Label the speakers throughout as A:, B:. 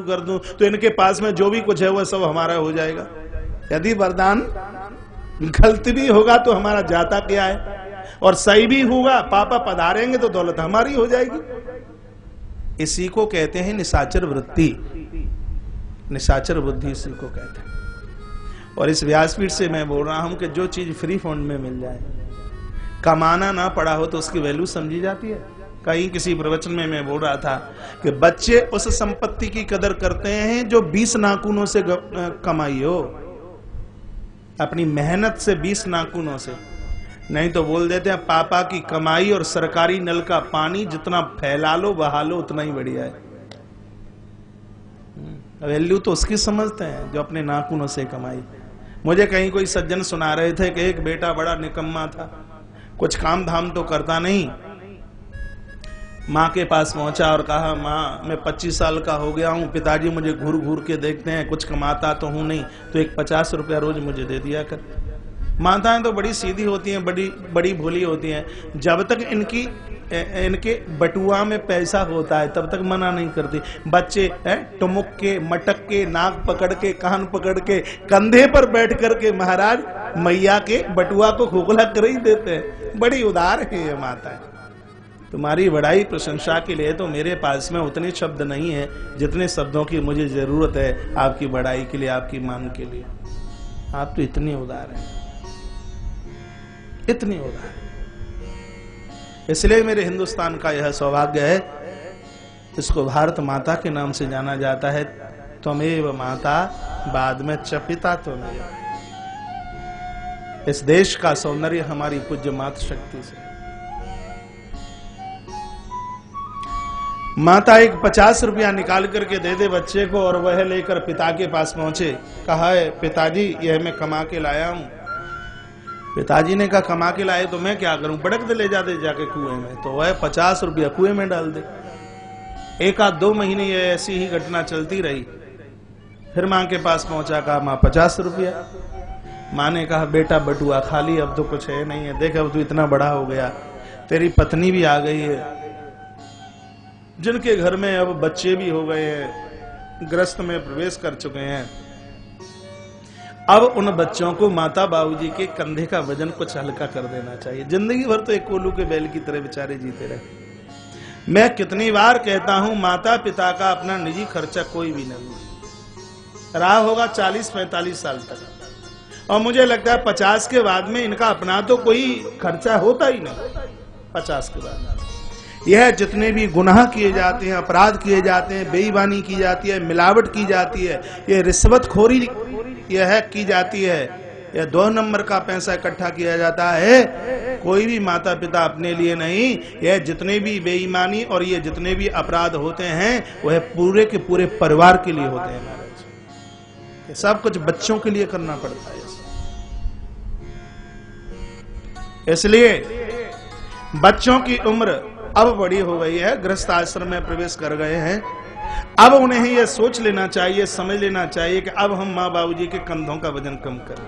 A: कर दूं तो इनके पास में जो भी कुछ है वह सब हमारा हो जाएगा। यदि वरदान गलत भी होगा तो हमारा जाता क्या है, और सही भी होगा, पापा पधारेंगे तो दौलत हमारी हो जाएगी। इसी को कहते हैं निशाचर वृत्ति, निशाचर बुद्धि इसी को कहते हैं। और इस व्यासपीठ से मैं बोल रहा हूं कि जो चीज फ्री फंड में मिल जाए, कमाना ना पड़ा हो तो उसकी वैल्यू समझी जाती है। कहीं किसी प्रवचन में मैं बोल रहा था कि बच्चे उस संपत्ति की कदर करते हैं जो 20 नाखूनों से कमाई हो, अपनी मेहनत से 20 नाखूनों से। नहीं तो बोल देते हैं पापा की कमाई और सरकारी नल का पानी जितना फैला लो बहा लो उतना ही बढ़िया है। वैल्यू तो उसकी समझते हैं जो अपने नाखूनों से कमाई। मुझे कहीं कोई सज्जन सुना रहे थे कि एक बेटा बड़ा निकम्मा था, कुछ काम धाम तो करता नहीं। माँ के पास पहुंचा और कहा, माँ मैं 25 साल का हो गया हूँ, पिताजी मुझे घूर घूर के देखते हैं, कुछ कमाता तो हूं नहीं, तो एक 50 रुपया रोज मुझे दे दिया कर। माताएं तो बड़ी सीधी होती हैं, बड़ी बड़ी भोली होती हैं। जब तक इनके बटुआ में पैसा होता है तब तक मना नहीं करती। बच्चे टुमुक के, मटक के, नाक पकड़ के, कान पकड़ के, कंधे पर बैठ करके महाराज मैया के बटुआ को खोखला कर ही देते हैं। बड़ी उदार है ये माताएं। तुम्हारी बड़ाई प्रशंसा के लिए तो मेरे पास में उतने शब्द नहीं है जितने शब्दों की मुझे जरूरत है आपकी बड़ाई के लिए, आपकी मान के लिए। आप तो इतनी उदार हैं, इतनी उदार। इसलिए मेरे हिंदुस्तान का यह सौभाग्य है, इसको भारत माता के नाम से जाना जाता है। त्वमेव माता, बाद में चपिता त्वमेव। इस देश का सौंदर्य हमारी पूज्य मातृशक्ति से। माता एक 50 रुपया निकाल करके दे दे बच्चे को और वह लेकर पिता के पास पहुंचे। कहा है पिताजी यह मैं कमा के लाया हूं। पिताजी ने कहा कमा के लाए तो मैं क्या करूं, पटक दे ले जाते जाके कुएं में। तो वह 50 रुपया कुएं में डाल दे। 1-2 महीने ये ऐसी ही घटना चलती रही। फिर मां के पास पहुंचा, कहा मां 50 रुपया। मां ने कहा बेटा बटुआ खाली, अब तो कुछ है नहीं है, देख अब तू इतना बड़ा हो गया, तेरी पत्नी भी आ गई है, जिनके घर में अब बच्चे भी हो गए हैं, गृहस्थ में प्रवेश कर चुके हैं। अब उन बच्चों को माता बाबूजी के कंधे का वजन कुछ हल्का कर देना चाहिए। जिंदगी भर तो एक कोल्हू के बैल की तरह बेचारे जीते रहे। मैं कितनी बार कहता हूं माता पिता का अपना निजी खर्चा कोई भी नहीं रहा होगा 40-45 साल तक, और मुझे लगता है 50 के बाद में इनका अपना तो कोई खर्चा होता ही नहीं। 50 के बाद यह जितने भी गुनाह किए जाते हैं, अपराध किए जाते हैं, बेईमानी की जाती है, मिलावट की जाती है, यह रिश्वतखोरी यह की जाती है, यह 2 नंबर का पैसा इकट्ठा किया जाता है, कोई भी माता पिता अपने लिए नहीं। यह जितने भी बेईमानी और ये जितने भी अपराध होते हैं वह पूरे के पूरे परिवार के लिए होते हैं महाराज। सब कुछ बच्चों के लिए करना पड़ता है। इसलिए बच्चों की उम्र अब बड़ी हो गई है, गृहस्थ आश्रम में प्रवेश कर गए हैं। अब उन्हें यह सोच लेना चाहिए, समझ लेना चाहिए कि अब हम माँ बाबूजी के कंधों का वजन कम करें।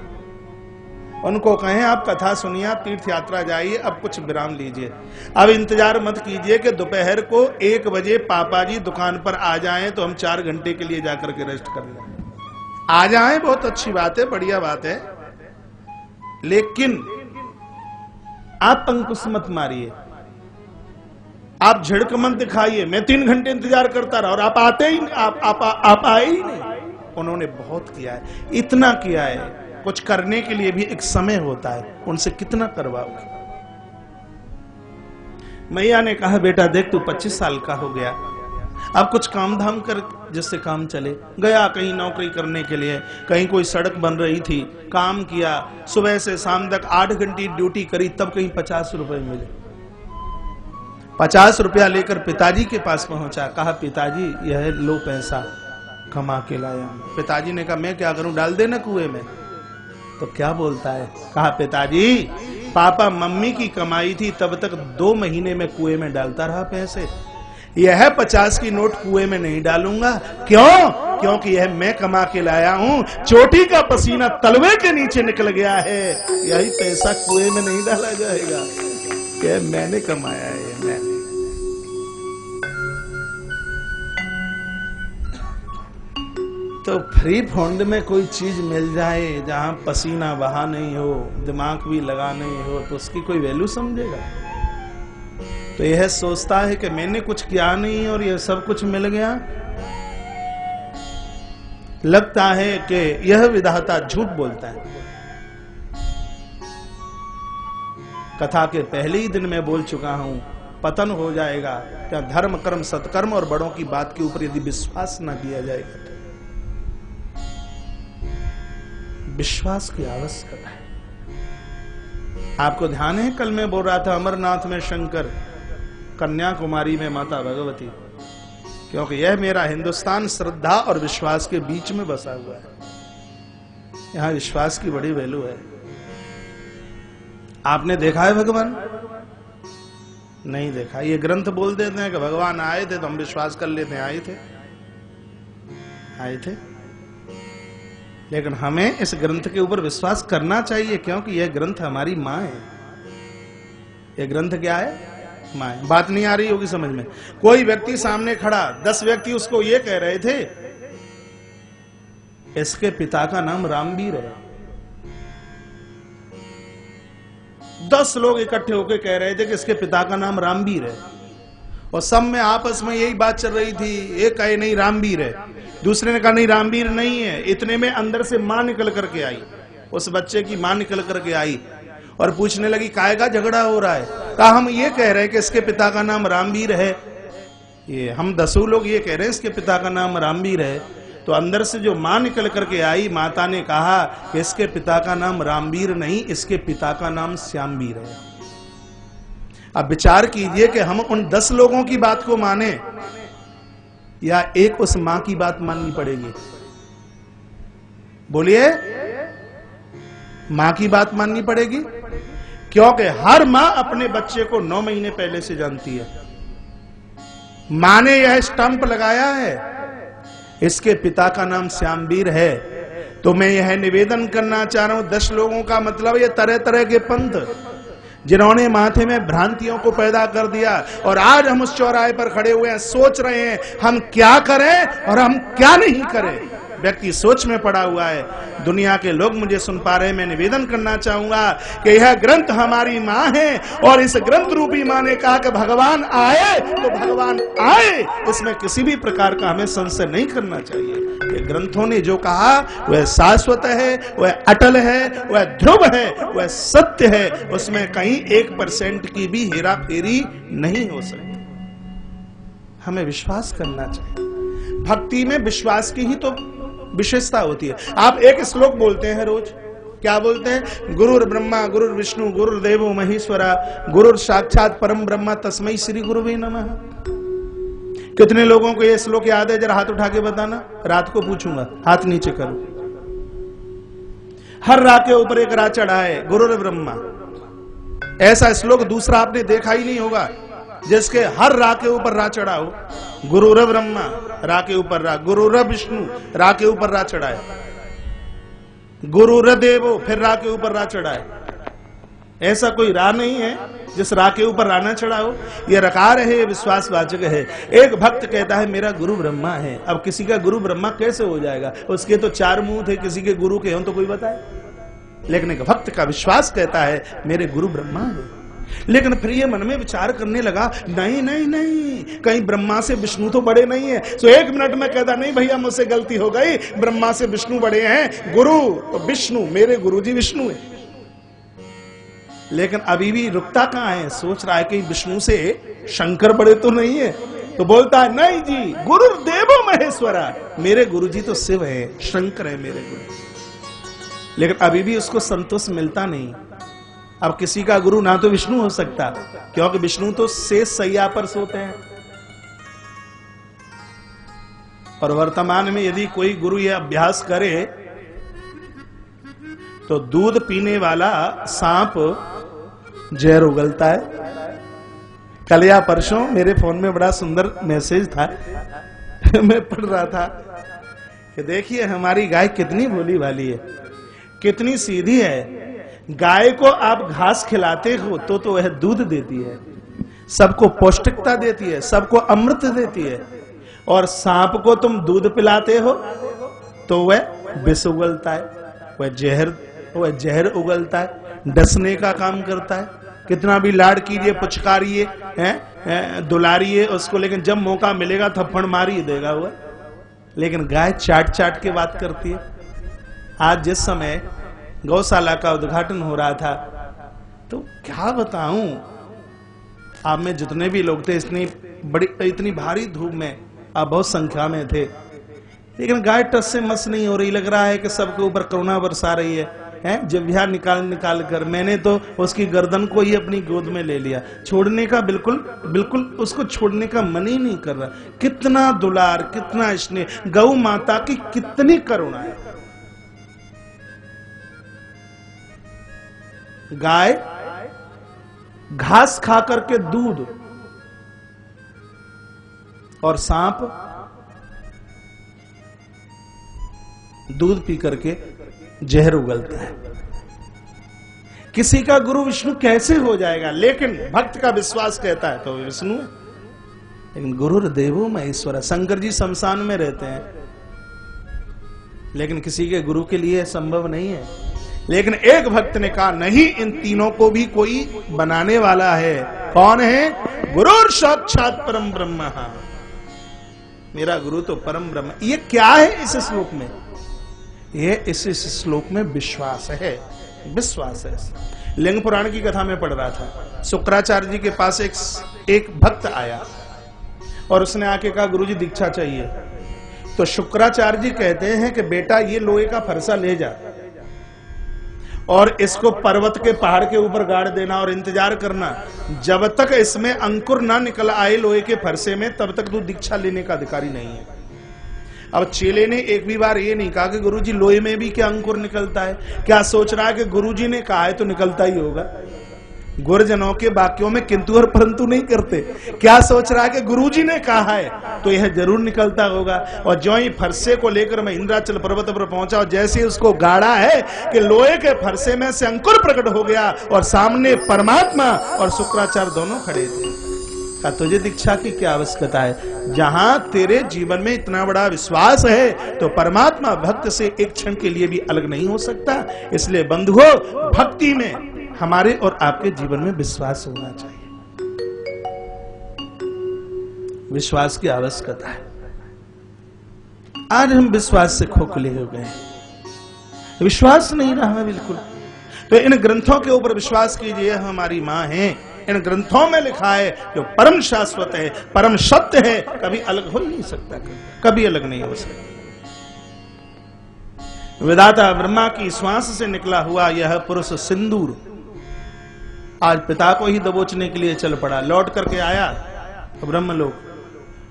A: उनको कहें आप कथा सुनिए, आप तीर्थ यात्रा जाइए, अब कुछ विराम लीजिए। अब इंतजार मत कीजिए कि दोपहर को 1 बजे पापा जी दुकान पर आ जाएं तो हम 4 घंटे के लिए जाकर के रेस्ट कर लें। आ जाएं बहुत अच्छी बात है, बढ़िया बात है, लेकिन आप अंकुश मत मारिए, आप झिड़क मत दिखाइए। मैं 3 घंटे इंतजार करता रहा और आप आते ही आप आए ही नहीं। उन्होंने बहुत किया है, इतना किया है। कुछ करने के लिए भी एक समय होता है, उनसे कितना करवाओगे। मैया ने कहा बेटा देख तू 25 साल का हो गया, अब कुछ काम धाम कर जिससे काम चले। गया कहीं नौकरी करने के लिए, कहीं कोई सड़क बन रही थी, काम किया, सुबह से शाम तक 8 घंटे ड्यूटी करी, तब कहीं 50 रुपए मिले। 50 रुपया लेकर पिताजी के पास पहुंचा। कहा पिताजी यह लो पैसा कमा के लाया। पिताजी ने कहा मैं क्या करूं, डाल देना कुएं में। तो क्या बोलता है, कहा पिताजी पापा मम्मी की कमाई थी तब तक 2 महीने में कुएं में डालता रहा पैसे, यह 50 की नोट कुएं में नहीं डालूंगा। क्यों? क्योंकि यह मैं कमा के लाया हूं, चोटी का पसीना तलवे के नीचे निकल गया है, यही पैसा कुएं में नहीं डाला जाएगा। क्या मैंने कमाया है, मैंने। तो फ्री फंड में कोई चीज मिल जाए जहां पसीना बहा नहीं हो, दिमाग भी लगा नहीं हो, तो उसकी कोई वैल्यू समझेगा? तो यह सोचता है कि मैंने कुछ किया नहीं और यह सब कुछ मिल गया। लगता है कि यह विधाता झूठ बोलता है। कथा के पहले ही दिन में बोल चुका हूं, पतन हो जाएगा क्या धर्म कर्म सत्कर्म और बड़ों की बात के ऊपर यदि विश्वास ना किया जाएगा। विश्वास की आवश्यकता है। आपको ध्यान है, कल मैं बोल रहा था अमरनाथ में शंकर, कन्याकुमारी में माता भगवती, क्योंकि यह मेरा हिंदुस्तान श्रद्धा और विश्वास के बीच में बसा हुआ है। यहां विश्वास की बड़ी वैल्यू है। आपने देखा है भगवान? नहीं देखा। ये ग्रंथ बोल देते हैं कि भगवान आए थे तो हम विश्वास कर लेते हैं आए थे। लेकिन हमें इस ग्रंथ के ऊपर विश्वास करना चाहिए, क्योंकि यह ग्रंथ हमारी मां है। यह ग्रंथ क्या है? मां है। बात नहीं आ रही होगी समझ में। कोई व्यक्ति सामने खड़ा, 10 व्यक्ति उसको ये कह रहे थे इसके पिता का नाम रामवीर है। 10 लोग इकट्ठे होकर कह रहे थे कि इसके पिता का नाम रामवीर है, और सब में आपस में यही बात चल रही थी। एक कहे नहीं रामवीर है, दूसरे ने कहा नहीं रामवीर नहीं है। इतने में अंदर से मां निकल करके आई, उस बच्चे की मां निकल करके आई और पूछने लगी काय का झगड़ा हो रहा है? कहा हम ये कह रहे हैं कि इसके पिता का नाम रामवीर है। ये हम 10 लोग ये कह रहे हैं इसके पिता का नाम रामवीर है। तो अंदर से जो मां निकल करके आई, माता ने कहा कि इसके पिता का नाम रामवीर नहीं, इसके पिता का नाम श्यामवीर है। अब विचार कीजिए कि हम उन 10 लोगों की बात को माने या एक उस मां की बात माननी पड़ेगी? बोलिए, मां की बात माननी पड़ेगी, क्योंकि हर मां अपने बच्चे को 9 महीने पहले से जानती है। मां ने यह स्टंप लगाया है इसके पिता का नाम श्यामवीर है। तो मैं यह निवेदन करना चाह रहा हूं 10 लोगों का मतलब ये तरह तरह के पंथ जिन्होंने माथे में भ्रांतियों को पैदा कर दिया, और आज हम उस चौराहे पर खड़े हुए हैं, सोच रहे हैं हम क्या करें और हम क्या नहीं करें। व्यक्ति सोच में पड़ा हुआ है। दुनिया के लोग मुझे सुन पा रहे हैं, मैं निवेदन करना चाहूंगा कि यह ग्रंथ हमारी मां है, और इस ग्रंथ रूपी मां ने कहा कि भगवान आए तो भगवान आए, इसमें किसी भी प्रकार का हमें संशय नहीं करना चाहिए। ये ग्रंथों ने जो कहा वह शाश्वत है, वह अटल है, वह ध्रुव है, वह सत्य है, उसमें कहीं 1% की भी हेरा फेरी नहीं हो सकती। हमें विश्वास करना चाहिए। भक्ति में विश्वास की ही तो विशेषता होती है। आप एक श्लोक बोलते हैं रोज, क्या बोलते हैं? गुरुर ब्रह्मा गुरुर विष्णु गुरुर्देवो महेश्वरा गुरुर साक्षात परम ब्रह्मा तस्मै श्री गुरुवे नमः। कितने लोगों को यह श्लोक याद है? जरा हाथ उठा के बताना। रात को पूछूंगा, हाथ नीचे करो। हर रा के ऊपर एक रा चढ़ा है, गुरुर ब्रह्मा। ऐसा श्लोक दूसरा आपने देखा ही नहीं होगा जिसके हर रा के ऊपर रा चढ़ा हो। गुरुर ब्रह्मा, रा के ऊपर रा, गुरुर विष्णु, रा के ऊपर रा चढ़ा है, गुरुर देवो, फिर रा के ऊपर रा चढ़ा है। ऐसा कोई रा नहीं है जिस रा के ऊपर रा ना चढ़ा हो। यह रकार है, विश्वासवाचक है। एक भक्त कहता है मेरा गुरु ब्रह्मा है। अब किसी का गुरु ब्रह्मा कैसे हो जाएगा? उसके तो 4 मुंह थे, किसी के गुरु के हों तो कोई बताए। लेकिन एक भक्त का विश्वास कहता है मेरे गुरु ब्रह्मा है। लेकिन फिर ये मन में विचार करने लगा, नहीं नहीं नहीं, कहीं ब्रह्मा से विष्णु तो बड़े नहीं है। तो 1 मिनट में कहता नहीं भैया मुझसे गलती हो गई, ब्रह्मा से विष्णु बड़े हैं, गुरु तो विष्णु, मेरे गुरुजी विष्णु है। लेकिन अभी भी रुकता कहां है? सोच रहा है कि विष्णु से शंकर बड़े तो नहीं है। तो बोलता है नहीं जी, गुरुर्देवो महेश्वरा, मेरे गुरुजी तो शिव है, शंकर है मेरे गुरु। लेकिन अभी भी उसको संतोष मिलता नहीं। अब किसी का गुरु ना तो विष्णु हो सकता, क्योंकि विष्णु तो शेष सैया पर सोते हैं। और वर्तमान में यदि कोई गुरु यह अभ्यास करे तो दूध पीने वाला सांप जहर उगलता है। कल या परसों मेरे फोन में बड़ा सुंदर मैसेज था मैं पढ़ रहा था कि देखिए हमारी गाय कितनी भोली भाली है, कितनी सीधी है। गाय को आप घास खिलाते हो तो वह दूध देती है, सबको पौष्टिकता देती है, सबको अमृत देती है। और सांप को तुम दूध पिलाते हो तो वह विष उगलता है, वह जहर उगलता है, डसने का काम करता है। कितना भी लाड कीजिए, पुचकारिए, दुलारिए उसको, लेकिन जब मौका मिलेगा थप्पड़ मार ही देगा वह। लेकिन गाय चाट चाट के बात करती है। आज जिस समय गौशाला का उद्घाटन हो रहा था, तो क्या बताऊं, आप में जितने भी लोग थे, इतनी भारी धूप में आप बहुत संख्या में थे, लेकिन गाय टस से मस नहीं हो रही। लग रहा है कि सबके ऊपर करुणा बरसा रही है, जिह्वा निकाल कर। मैंने तो उसकी गर्दन को ही अपनी गोद में ले लिया, छोड़ने का बिल्कुल उसको छोड़ने का मन ही नहीं कर रहा। कितना दुलार, कितना स्नेह, गौ माता की कितनी करुणा है। गाय घास खा करके दूध, और सांप दूध पी करके जहर उगलता है। किसी का गुरु विष्णु कैसे हो जाएगा? लेकिन भक्त का विश्वास कहता है तो विष्णु है। लेकिन गुरुर्देवो महेश्वर, शंकर जी शमशान में रहते हैं, लेकिन किसी के गुरु के लिए संभव नहीं है। लेकिन एक भक्त ने कहा नहीं, इन तीनों को भी कोई बनाने वाला है। कौन है? गुरुर साक्षात परम ब्रह्म। मेरा गुरु तो परम ब्रह्म। ये क्या है इस श्लोक में? ये इस श्लोक में विश्वास है, विश्वास है। लिंग पुराण की कथा में पढ़ रहा था, शुक्राचार्य जी के पास एक भक्त आया और उसने आके कहा गुरुजी दीक्षा चाहिए। तो शुक्राचार्य जी कहते हैं कि बेटा ये लोहे का फरसा ले जा और इसको पर्वत के पहाड़ के ऊपर गाड़ देना और इंतजार करना, जब तक इसमें अंकुर ना निकल आए लोहे के फरसे में, तब तक तू दीक्षा लेने का अधिकारी नहीं है। अब चेले ने एक भी बार ये नहीं कहा कि गुरुजी लोहे में भी क्या अंकुर निकलता है? क्या सोच रहा है कि गुरुजी ने कहा है तो निकलता ही होगा? गुरुजनों के वाक्यों में किंतु और परंतु नहीं करते। क्या सोच रहा है कि गुरुजी ने कहा है तो यह जरूर निकलता होगा। और जो ही फरसे को लेकर मैं इंद्राचल पर्वत पर पहुंचा और जैसे उसको गाड़ा है कि लोहे के फरसे में से अंकुर प्रकट हो गया और सामने परमात्मा और शुक्राचार्य दोनों खड़े थे। का तुझे दीक्षा की क्या आवश्यकता है? जहां तेरे जीवन में इतना बड़ा विश्वास है तो परमात्मा भक्त से एक क्षण के लिए भी अलग नहीं हो सकता। इसलिए बंधुओं, भक्ति में हमारे और आपके जीवन में विश्वास होना चाहिए। विश्वास की आवश्यकता है। आज हम विश्वास से खोखले हो गए, विश्वास नहीं रहा बिल्कुल। तो इन ग्रंथों के ऊपर विश्वास कीजिए, हमारी मां है। इन ग्रंथों में लिखा है जो परम शाश्वत है, परम सत्य है, कभी अलग हो नहीं सकता, कभी अलग नहीं हो सकता। विधाता ब्रह्मा की श्वास से निकला हुआ यह पुरुष सिंदूर आज पिता को ही दबोचने के लिए चल पड़ा। लौट करके आया तो ब्रह्मलोक।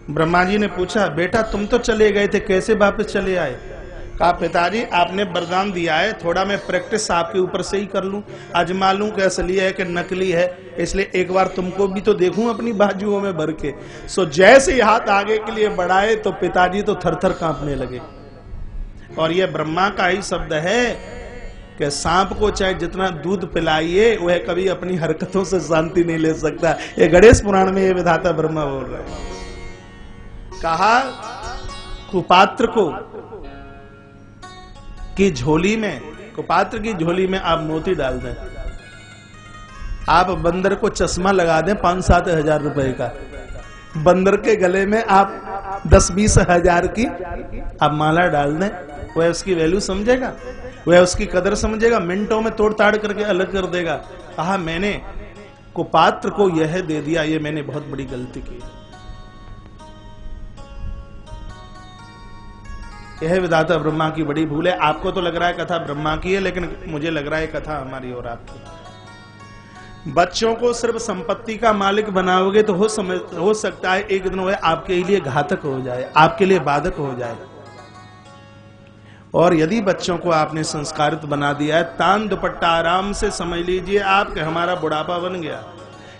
A: ब्रह्मा जी ने पूछा, बेटा तुम तो चले गए थे, कैसे वापस चले आए? कहा, पिताजी आपने वरदान दिया है, थोड़ा मैं प्रैक्टिस आपके ऊपर से ही कर लूं, आजमा लूं कि असली है कि नकली है, इसलिए एक बार तुमको भी तो देखूं अपनी बाजुओं में भर के। सो जैसे ही हाथ आगे के लिए बढ़ाए तो पिताजी तो थरथर कांपने लगे। और यह ब्रह्मा का ही शब्द है कि सांप को चाहे जितना दूध पिलाइए वह कभी अपनी हरकतों से शांति नहीं ले सकता। ये गणेश पुराण में ये विधाता ब्रह्मा बोल रहे हैं। कहा, कुपात्र को की झोली में, कुपात्र की झोली में आप मोती डाल दें, आप बंदर को चश्मा लगा दें 5-7 हजार रुपए का, बंदर के गले में आप 10-20 हजार की आप माला डाल दें, वह उसकी वैल्यू समझेगा, वह उसकी कदर समझेगा, मिनटों में तोड़ ताड़ करके अलग कर देगा। कहा, मैंने कुपात्र को यह दे दिया, ये मैंने बहुत बड़ी गलती की। यह विधाता ब्रह्मा की बड़ी भूल है। आपको तो लग रहा है कथा ब्रह्मा की है, लेकिन मुझे लग रहा है कथा हमारी और आपकी। बच्चों को सिर्फ संपत्ति का मालिक बनाओगे तो हो सकता है एक दिन वह आपके लिए घातक हो जाए, आपके लिए बाधक हो जाए। और यदि बच्चों को आपने संस्कारित बना दिया है, तान दुपट्टा आराम से समझ लीजिए आप कि हमारा बुढ़ापा बन गया।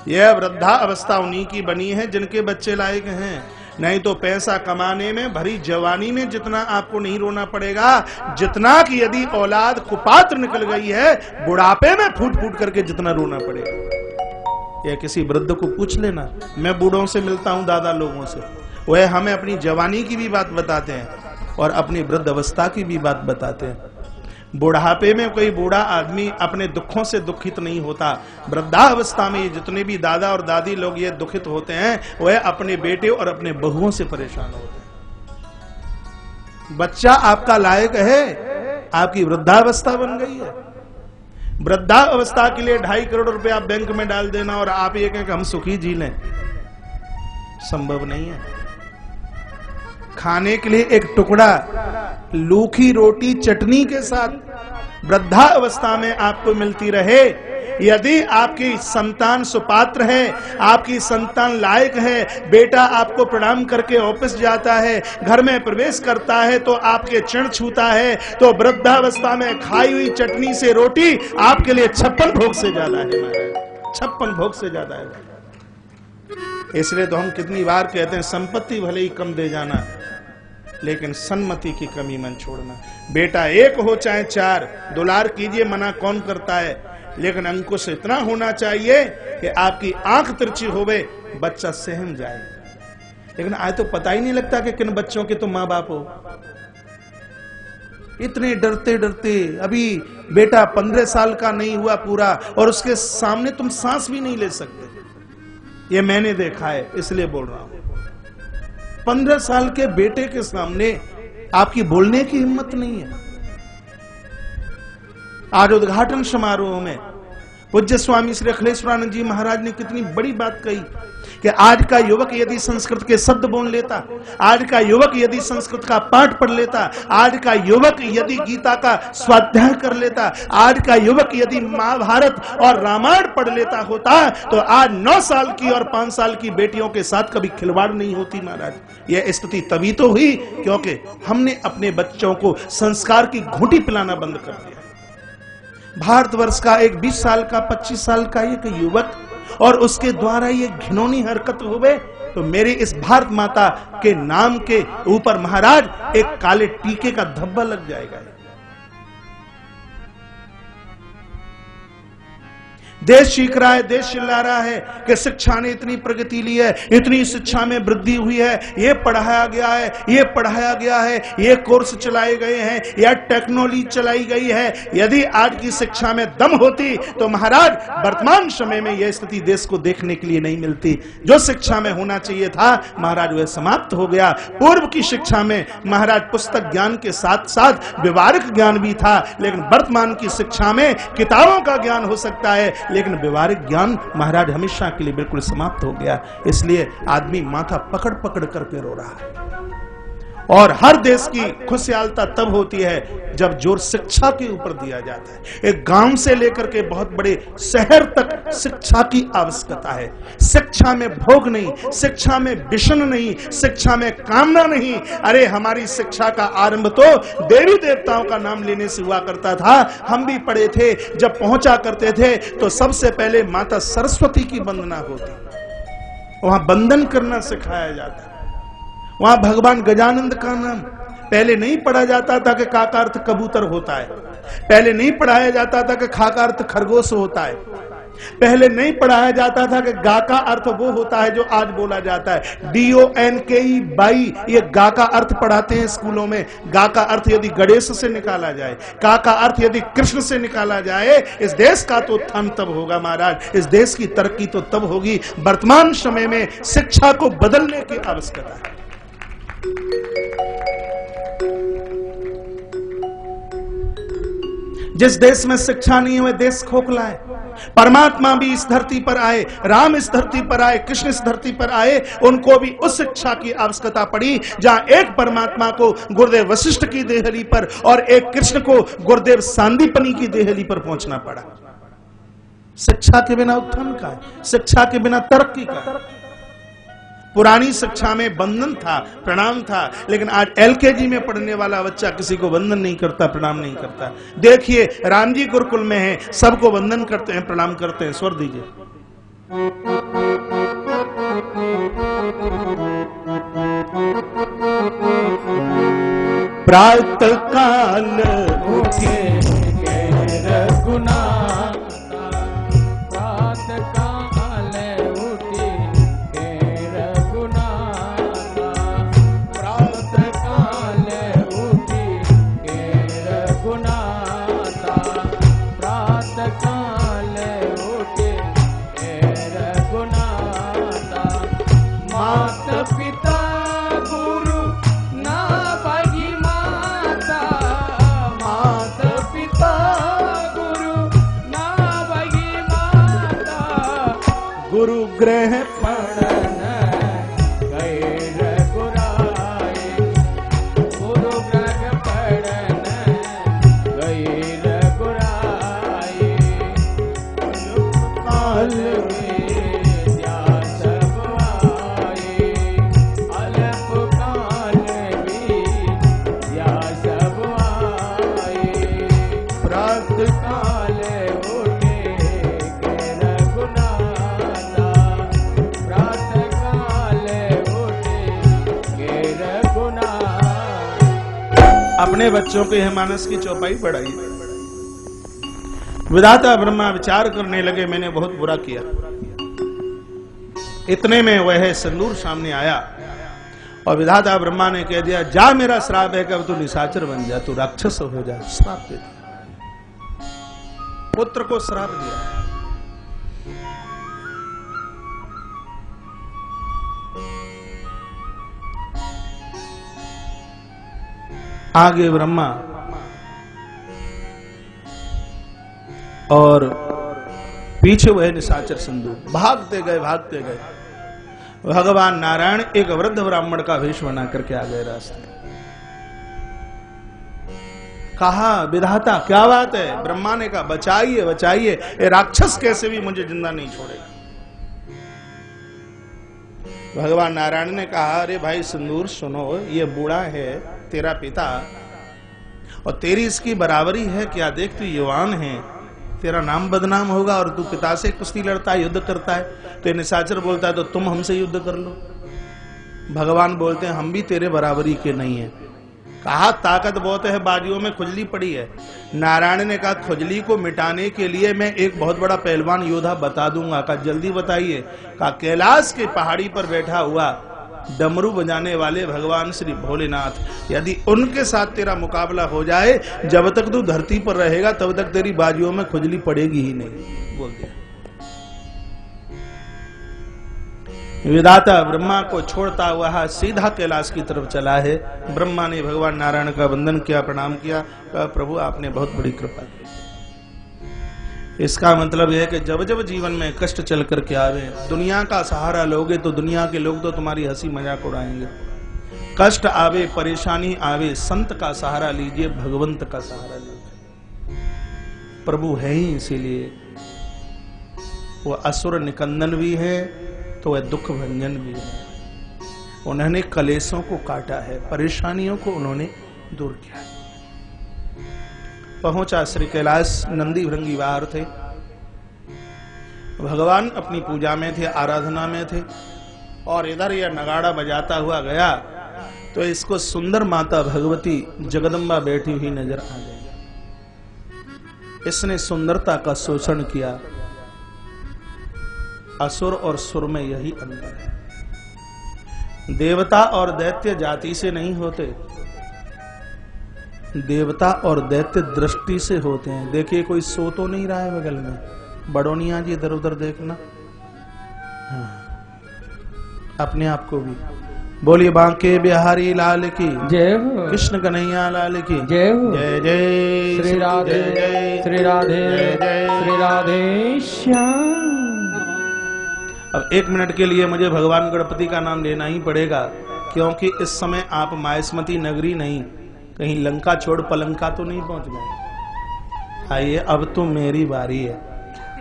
A: यह वृद्धा अवस्था उन्हीं की बनी है जिनके बच्चे लायक हैं। नहीं तो पैसा कमाने में, भरी जवानी में जितना आपको नहीं रोना पड़ेगा, जितना कि यदि औलाद कुपात्र निकल गई है बुढ़ापे में फूट फूट करके जितना रोना पड़ेगा। यह किसी वृद्ध को पूछ लेना। मैं बूढ़ों से मिलता हूं, दादा लोगों से, वह हमें अपनी जवानी की भी बात बताते हैं और अपनी वृद्ध अवस्था की भी बात बताते हैं। बुढ़ापे में कोई बूढ़ा आदमी अपने दुखों से दुखित नहीं होता। वृद्धावस्था में जितने भी दादा और दादी लोग ये दुखित होते हैं, वह अपने बेटे और अपने बहुओं से परेशान होते हैं। बच्चा आपका लायक है, आपकी वृद्धावस्था बन गई है। वृद्धावस्था के लिए 2.5 करोड़ रुपए आप बैंक में डाल देना और आप ये कहें कि हम सुखी जी लें, संभव नहीं है। खाने के लिए एक टुकड़ा लूखी रोटी चटनी के साथ वृद्धावस्था में आपको मिलती रहे, यदि आपकी संतान सुपात्र है, आपकी संतान लायक है, बेटा आपको प्रणाम करके ऑफिस जाता है, घर में प्रवेश करता है तो आपके चरण छूता है, तो वृद्धावस्था में खाई हुई चटनी से रोटी आपके लिए 56 भोग से ज्यादा है महाराज, 56 भोग से ज्यादा है। इसलिए तो हम कितनी बार कहते हैं, संपत्ति भले ही कम दे जाना, लेकिन सन्मति की कमी मन छोड़ना। बेटा 1 हो चाहे 4, दुलार कीजिए, मना कौन करता है, लेकिन अंकुश इतना होना चाहिए कि आपकी आंख तिरछी होवे, बच्चा सहम जाए। लेकिन आज तो पता ही नहीं लगता कि किन बच्चों के तो माँ बाप हो। इतने डरते डरते, अभी बेटा 15 साल का नहीं हुआ पूरा और उसके सामने तुम सांस भी नहीं ले सकते। ये मैंने देखा है, इसलिए बोल रहा हूं। 15 साल के बेटे के सामने आपकी बोलने की हिम्मत नहीं है। आज उद्घाटन समारोह में पूज्य स्वामी श्री अखिलेश्वरानंद जी महाराज ने कितनी बड़ी बात कही कि आज का युवक यदि संस्कृत के शब्द बोल लेता, आज का युवक यदि संस्कृत का पाठ पढ़ लेता, आज का युवक यदि गीता का स्वाध्याय कर लेता, आज का युवक यदि महाभारत और रामायण पढ़ लेता होता, तो आज 9 साल की और 5 साल की बेटियों के साथ कभी खिलवाड़ नहीं होती महाराज। यह स्थिति तभी तो हुई क्योंकि हमने अपने बच्चों को संस्कार की घूंटी पिलाना बंद कर दिया। भारतवर्ष का एक 20 साल का 25 साल का एक युवक और उसके द्वारा ये घिनौनी हरकत हुए, तो मेरी इस भारत माता के नाम के ऊपर महाराज एक काले टीके का धब्बा लग जाएगा। देश सीख रहा है, देश चिल्ला रहा है कि शिक्षा ने इतनी प्रगति ली है, इतनी शिक्षा में वृद्धि हुई है, ये पढ़ाया गया है, ये पढ़ाया गया है, ये कोर्स चलाए गए हैं, या टेक्नोलॉजी चलाई गई है। यदि आज की शिक्षा में दम होती तो महाराज वर्तमान समय में यह स्थिति देश को देखने के लिए नहीं मिलती। जो शिक्षा में होना चाहिए था महाराज वह समाप्त हो गया। पूर्व की शिक्षा में महाराज पुस्तक ज्ञान के साथ साथ व्यवहारिक ज्ञान भी था, लेकिन वर्तमान की शिक्षा में किताबों का ज्ञान हो सकता है, लेकिन व्यवहारिक ज्ञान महाराज हमेशा के लिए बिल्कुल समाप्त हो गया। इसलिए आदमी माथा पकड़ पकड़ करके रो रहा है। और हर देश की खुशहालता तब होती है जब जोर शिक्षा के ऊपर दिया जाता है। एक गांव से लेकर के बहुत बड़े शहर तक शिक्षा की आवश्यकता है। शिक्षा में भोग नहीं, शिक्षा में विषण नहीं, शिक्षा में कामना नहीं। अरे हमारी शिक्षा का आरंभ तो देवी देवताओं का नाम लेने से हुआ करता था। हम भी पढ़े थे, जब पहुंचा करते थे तो सबसे पहले माता सरस्वती की वंदना होती, वहां वंदन करना सिखाया जाता। वहां भगवान गजानंद का नाम पहले नहीं पढ़ा जाता था कि का का अर्थ कबूतर होता है, पहले नहीं पढ़ाया जाता था कि खा का अर्थ खरगोश होता है, पहले नहीं पढ़ाया जाता था कि गा का अर्थ वो होता है जो आज बोला जाता है DONKE बाई। ये गा का अर्थ पढ़ाते हैं स्कूलों में। गा का अर्थ यदि गणेश से निकाला जाए, का का अर्थ यदि कृष्ण से निकाला जाए, इस देश का तो उत्थान तब होगा महाराज, इस देश की तरक्की तो तब होगी। वर्तमान समय में शिक्षा को बदलने की आवश्यकता है। जिस देश में शिक्षा नहीं है वह देश खोखला है। परमात्मा भी इस धरती पर आए, राम इस धरती पर आए, कृष्ण इस धरती पर आए, उनको भी उस शिक्षा की आवश्यकता पड़ी जहां एक परमात्मा को गुरुदेव वशिष्ठ की देहली पर और एक कृष्ण को गुरुदेव सांदीपनी की देहली पर पहुंचना पड़ा। शिक्षा के बिना उत्थान का है, शिक्षा के बिना तरक्की का है। पुरानी शिक्षा में वंदन था, प्रणाम था, लेकिन आज LKG में पढ़ने वाला बच्चा किसी को वंदन नहीं करता, प्रणाम नहीं करता। देखिए राम जी गुरुकुल में है, सबको वंदन करते हैं, प्रणाम करते हैं। स्वर दीजिए। प्रातः काल उठे रघुना, गुरु ग्रह
B: पढ़न गए रघुराई, गुरु ग्रह पढ़न गए रघुराई, काल विद्या सब आई, अल्प काल विद्या सब आई,
A: प्रात
B: काल उठे के रघुनाथा, प्रातः काल उठे के रघुनाथ।
A: अपने बच्चों के यह मानस की चौपाई पढ़ाई। विधाता ब्रह्मा विचार करने लगे, मैंने बहुत बुरा किया। इतने में वह सिंदूर सामने आया और विधाता ब्रह्मा ने कह दिया, जा मेरा श्राप है कि अब तू निशाचर बन जा, तू राक्षस हो जा। श्राप दे दिया, पुत्र को श्राप दिया। आगे ब्रह्मा और पीछे वह निशाचर सिंधु भागते गए भागते गए। भगवान नारायण एक वृद्ध ब्राह्मण का वेश बना करके आ गए रास्ते। कहा, विधाता क्या बात है? ब्रह्मा ने कहा, बचाइए बचाइए, ये राक्षस कैसे भी मुझे जिंदा नहीं छोड़ेगा। भगवान नारायण ने कहा, अरे भाई सिंदूर सुनो, ये बूढ़ा है तेरा पिता और तेरी इसकी बराबरी है क्या? देख तू युवान है, तेरा नाम बदनाम होगा और तू पिता से कुश्ती लड़ता है, युद्ध करता है। तो निशाचर बोलता है, तो तुम हमसे युद्ध कर लो। भगवान बोलते हैं, हम भी तेरे बराबरी के नहीं है। कहा, ताकत बहुत है, बाजुओं में खुजली पड़ी है। नारायण ने कहा, खुजली को मिटाने के लिए मैं एक बहुत बड़ा पहलवान योद्धा बता दूंगा। कहा, जल्दी बताइए। कहा, कैलाश के पहाड़ी पर बैठा हुआ डमरू बजाने वाले भगवान श्री भोलेनाथ, यदि उनके साथ तेरा मुकाबला हो जाए, जब तक तू धरती पर रहेगा तब तक तेरी बाजुओं में खुजली पड़ेगी ही नहीं, बोल दिया। विधाता ब्रह्मा को छोड़ता हुआ सीधा कैलाश की तरफ चला है। ब्रह्मा ने भगवान नारायण का वंदन किया, प्रणाम किया, कहा, प्रभु आपने बहुत बड़ी कृपा की। इसका मतलब यह है कि जब जब जीवन में कष्ट चल करके आवे, दुनिया का सहारा लोगे तो दुनिया के लोग तो तुम्हारी हंसी मजाक उड़ाएंगे। कष्ट आवे, परेशानी आवे, संत का सहारा लीजिए, भगवंत का सहारा लीजिए। प्रभु है ही, इसीलिए वो असुर निकंदन भी है तो वह दुख भंजन भी है। उन्होंने कलेशों को काटा है, परेशानियों को उन्होंने दूर किया। पहुंचा श्री कैलाश, नंदी भृंगी बाहर थे, भगवान अपनी पूजा में थे, आराधना में थे, और इधर यह नगाड़ा बजाता हुआ गया तो इसको सुंदर माता भगवती जगदम्बा बैठी हुई नजर आ गई। इसने सुंदरता का शोषण किया। असुर और सुर में यही अंतर है। देवता और दैत्य जाति से नहीं होते, देवता और दैत्य दृष्टि से होते हैं। देखिए, कोई सो तो नहीं रहा है बगल में, बड़ोनिया जी इधर उधर देखना। हाँ, अपने आप को भी बोलिए, बांके बिहारी लाल की
B: जय हो,
A: कृष्ण कन्हैया लाल की
B: जय हो,
A: जय जय
B: श्री राधे श्री राधे श्री राधे श्याम।
A: अब 1 मिनट के लिए मुझे भगवान गणपति का नाम लेना ही पड़ेगा, क्योंकि इस समय आप मायस्मती नगरी नहीं, कहीं लंका छोड़ पलंका तो नहीं पहुंच गए। आइए, अब तो मेरी बारी है।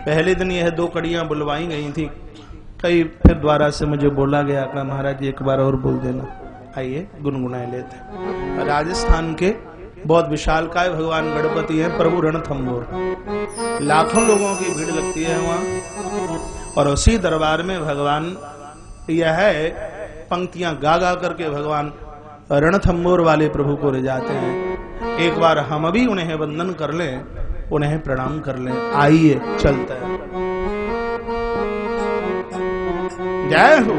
A: पहले दिन यह 2 कड़ियां बुलवाई गई थी, कई फिर द्वारा से मुझे बोला गया कि महाराज जी एक बार और बोल देना। आइए गुनगुनाए लेते। राजस्थान के बहुत विशालकाय भगवान गणपति हैं, प्रभु रणथंभौर। लाखों लोगों की भीड़ लगती है वहां, और उसी दरबार में भगवान यह पंक्तियां गा गा करके भगवान रणथंभौर वाले प्रभु को ले जाते हैं। एक बार हम भी उन्हें वंदन कर लें, उन्हें प्रणाम कर लें। आइए चलते हैं। जय हो।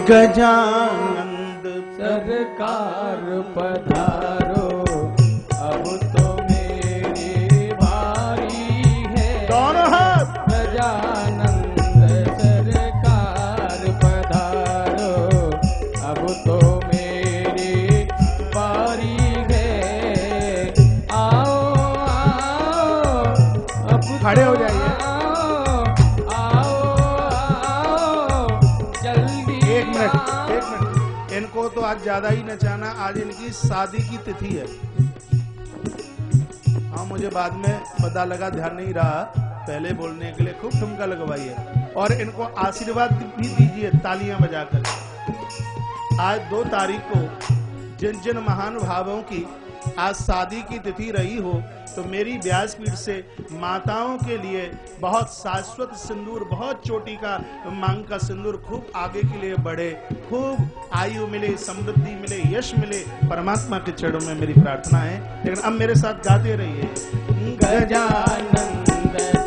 A: गजानंद
B: सरकार पधारो, अब तो मेरी बारी है।
A: दोनों हाथ।
B: गजानंद सरकार पधारो, अब तो मेरी बारी है। आओ आओ
A: एक मिनट, इनको तो आज ज्यादा ही नचाना, आज इनकी शादी की तिथि है। हाँ, मुझे बाद में पता लगा, ध्यान नहीं रहा, पहले बोलने के लिए खूब ठुमका लगवाई है। और इनको आशीर्वाद भी दीजिए तालियां बजाकर। आज 2 तारीख को जिन जिन महान भावों की आज शादी की तिथि रही हो, तो मेरी व्यासपीठ से माताओं के लिए बहुत शाश्वत सिंदूर, बहुत चोटी का मांग का सिंदूर खूब आगे के लिए बढ़े, खूब आयु मिले, समृद्धि मिले, यश मिले, परमात्मा के चरणों में मेरी प्रार्थना है। लेकिन अब मेरे साथ गाते रहिए।
B: गजानन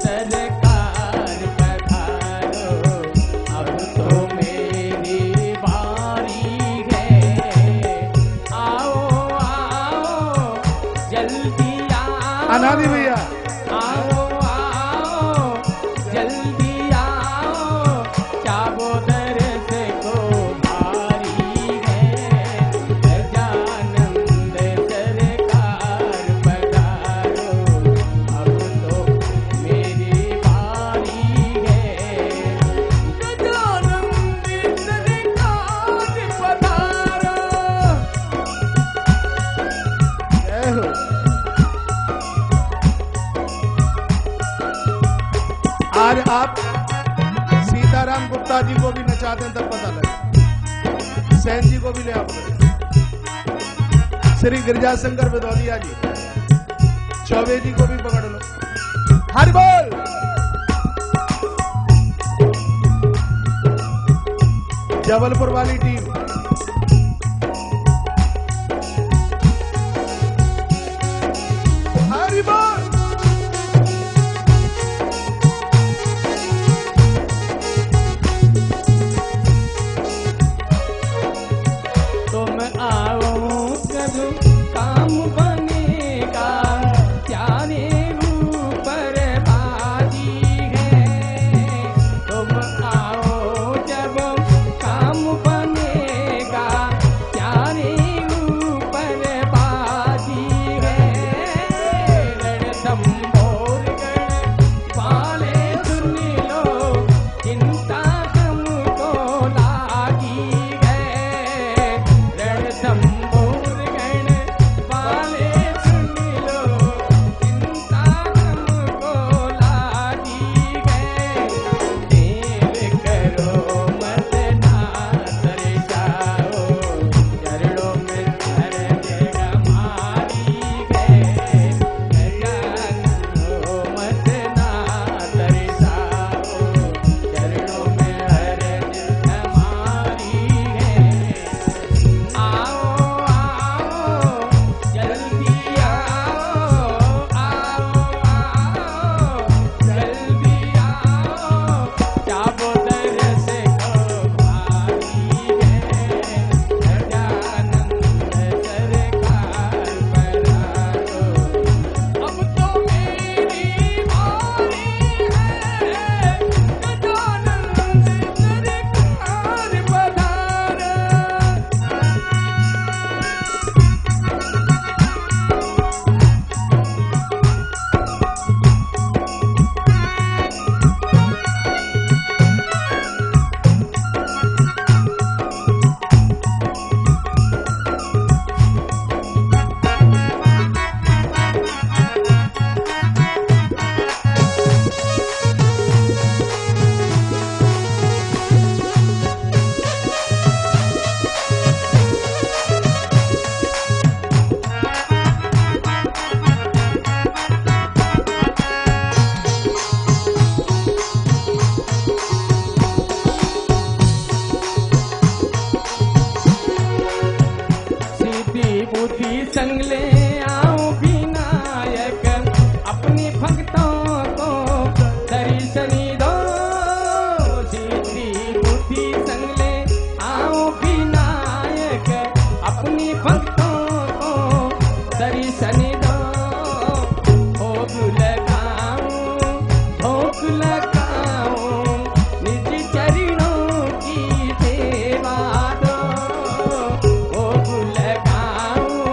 B: सरकार पधारो, अब तो मेरी बारी है, आओ आओ जल्दी आओ,
A: अनादि भैया
B: आओ आओ जल्दी आओ, चाबोदर से को भारी है, गजानंद सरकार पधारो, अब तो मेरी बारी है, गजानंद सरकार पधारो।
A: जय हो। आज आप सीताराम गुप्ता जी को भी नचाते हैं तब पता लगे, सैन जी को भी ले आप, श्री गिरजाशंकर विदौलिया जी, चौबे जी को भी पकड़ लो। हरि बोल। जबलपुर वाली टीम, हरि बोल।
B: तुम आओ करो काम बनेगा, प्यारे ऊपर बाजी है, तुम आओ जब काम बनेगा, प्यारे ऊपर बाजी है, रणथंभोर गण वाले सुन लो, चिंता तुमको लागी है, रणथंभोर गण वाले सुन लो, चिंता तुमको लागी है, देर करो मत ना तरसाओ, चरणों में अर्ज हमारी है, गजानन मत ना तरसाओ, चरणों में अर्ज हमारी है, आओ आओ जल्दी आओ, आओ आओ जल्दी आओ, चाबोदर से को भारी है, गजानंद सरकार पधारो, अब तो मेरी बारी है, गजानंद सरकार पधारो। सीधी बुद्धि संग ले आओ विनायक, अपने भक्तों को दर्शनी दो, सीधी बुद्धि संग ले आओ विनायक, अपने भक्तों को दर्शनी दो, भोग लगाऊं निज चरणों की सेवा दो, भोग लगाऊं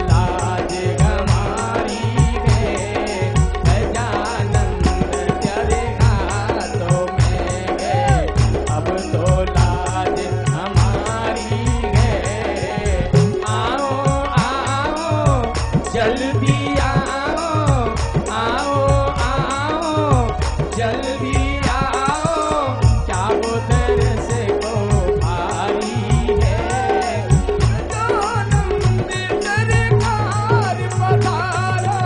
B: लाज हमारी है, गजानंद तेरे हाथों में है, अब तो लाज हमारी है। आओ आओ जल्दी आओ, आओ आओ जल्दी आओ, चारों तरफ से को भारी है। गजानंद सरकार पधारो,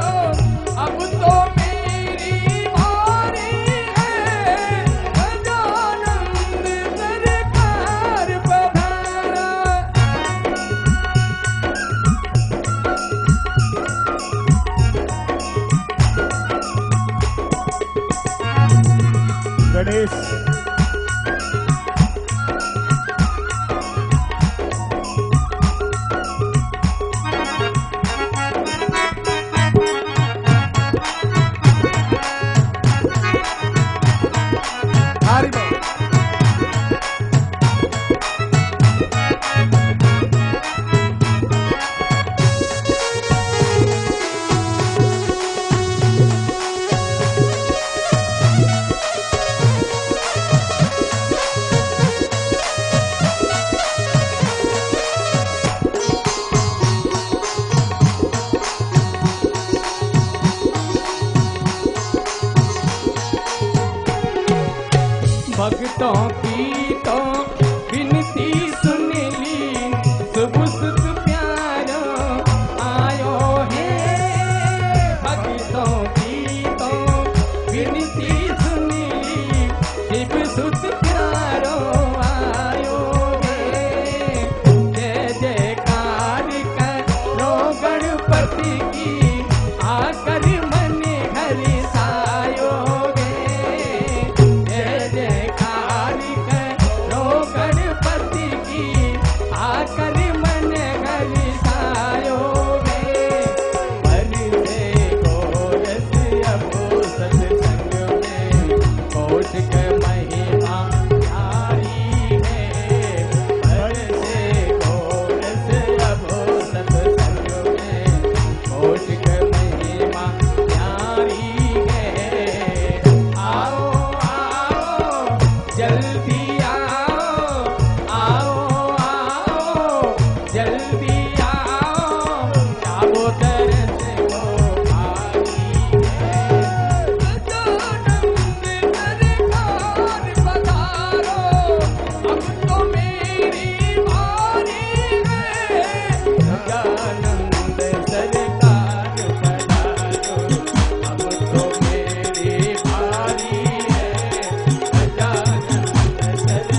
B: अब तो मेरी बारी है। गजानंद सरकार पधारो।
A: गणेश हरि बोल।
B: भक्तों की तो विनती सुन ली, शुभ सुख प्यारो आयो है। भक्तों की तो विनती सुन ली, शुभ सुख प्यारो आयो है। जय जयकार करो गणपति की, आकर मन हरिसायो गे। जय जयकार करो गणपति की, आकर मन हरिसायो गे। बरसे गोरस अबो सत्संग में, कौशिक महिमा प्यारी है। बरसे गोरस अबो सत्संग में, कौशिक महिमा प्यारी है। आओ आओ जल्दी आओ, आओ आओ जल्दी आओ, चारों तरफ से को भारी है। गजानंद सरकार पधारो, अब तो मेरी बारी है। गजानंद सरकार पधारो, अब तो मेरी बारी है। गजानंद सरकार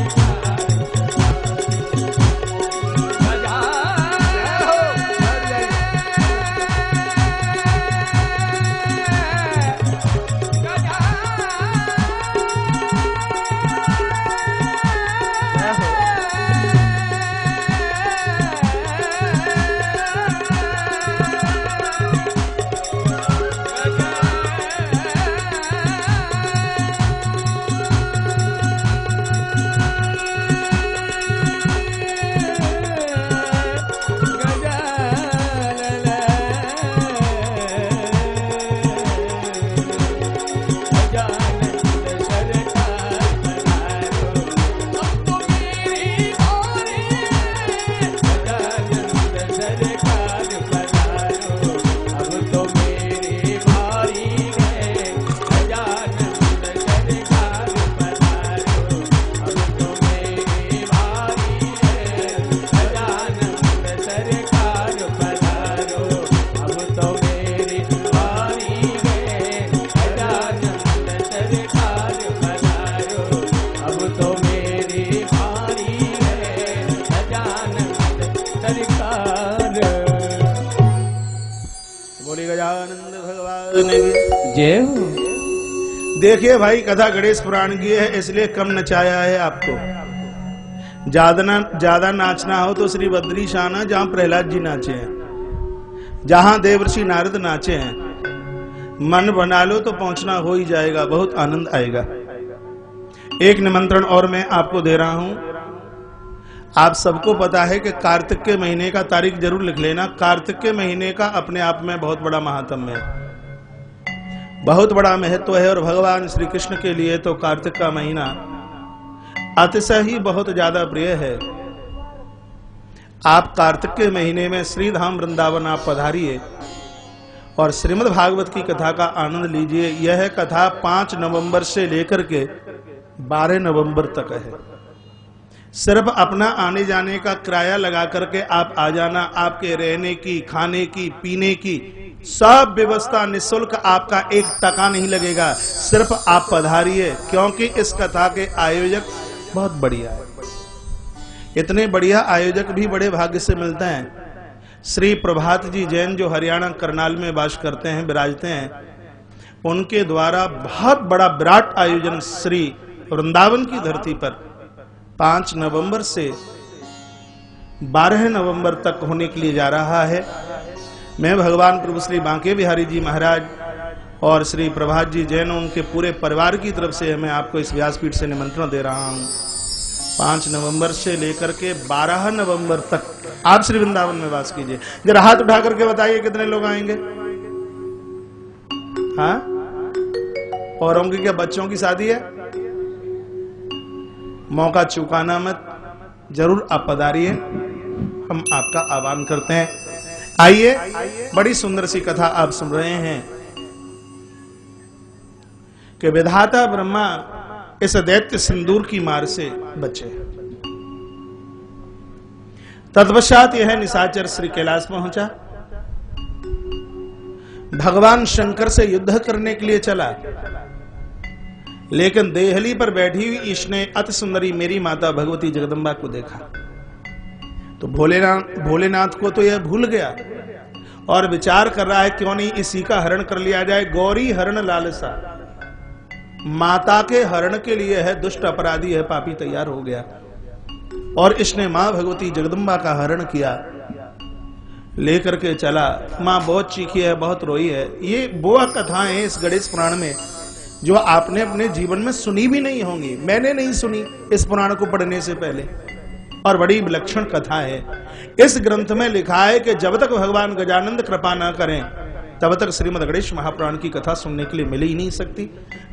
A: गजानंद भगवान की
B: जय हो।
A: देखिए भाई, कथा गणेश पुराण की है, इसलिए कम नचाया है आपको। ज्यादा नाचना हो तो श्री बद्री शाना, जहां प्रहलाद जी नाचे हैं, जहां देवर्षि नारद नाचे हैं। मन बना लो तो पहुंचना हो ही जाएगा, बहुत आनंद आएगा। एक निमंत्रण और मैं आपको दे रहा हूं। आप सबको पता है कि कार्तिक के महीने का तारीख जरूर लिख लेना। कार्तिक के महीने का अपने आप में बहुत बड़ा महात्म्य है, बहुत बड़ा महत्व है। और भगवान श्री कृष्ण के लिए तो कार्तिक का महीना अतिशय ही बहुत ज्यादा प्रिय है। आप कार्तिक के महीने में श्री धाम वृंदावन आप पधारिए और श्रीमद् भागवत की कथा का आनंद लीजिए। यह कथा 5 नवंबर से लेकर के 12 नवंबर तक है। सिर्फ अपना आने जाने का किराया लगा करके आप आ जाना। आपके रहने की, खाने की, पीने की सब व्यवस्था निःशुल्क, आपका 1 टका नहीं लगेगा। सिर्फ आप पधारिए, क्योंकि इस कथा के आयोजक बहुत बढ़िया है। इतने बढ़िया आयोजक भी बड़े भाग्य से मिलते हैं। श्री प्रभात जी जैन जो हरियाणा करनाल में वास करते हैं, विराजते हैं, उनके द्वारा बहुत बड़ा विराट आयोजन श्री वृंदावन की धरती पर 5 नवंबर से 12 नवंबर तक होने के लिए जा रहा है। मैं भगवान प्रभु श्री बांके बिहारी जी महाराज और श्री प्रभात जी जैन उनके पूरे परिवार की तरफ से मैं आपको इस व्यासपीठ से निमंत्रण दे रहा हूं। 5 नवंबर से लेकर के 12 नवंबर तक आप श्री वृंदावन में वास कीजिए। जरा हाथ उठा करके बताइए कितने लोग आएंगे। हाँ, औरों की क्या बच्चों की शादी है? मौका चुकाना मत, जरूर आप पधारिए, हम आपका आह्वान करते हैं। आइए, बड़ी सुंदर सी कथा आप सुन रहे हैं कि विधाता ब्रह्मा इस दैत्य सिंदूर की मार से बचे। तत्पश्चात यह निशाचर श्री कैलाश पहुंचा, भगवान शंकर से युद्ध करने के लिए चला। लेकिन देहली पर बैठी हुई इसने अति सुंदरी मेरी माता भगवती जगदम्बा को देखा तो भोलेनाथ को तो यह भूल गया और विचार कर रहा है क्यों नहीं इसी का हरण कर लिया जाए। गौरी हरण लालसा, माता के हरण के लिए है, दुष्ट अपराधी है, पापी तैयार हो गया और इसने मां भगवती जगदम्बा का हरण किया। लेकर के चला, मां बहुत चीखी है, बहुत रोई है। ये वो कथाएं हैं इस गणेश पुराण में जो आपने अपने जीवन में सुनी भी नहीं होंगी। मैंने नहीं सुनी इस पुराण को पढ़ने से पहले, और बड़ी विलक्षण कथा है। इस ग्रंथ में लिखा है कि जब तक भगवान गजानंद कृपा ना करें तब तक श्रीमद् गणेश महापुराण की कथा सुनने के लिए मिल ही नहीं सकती,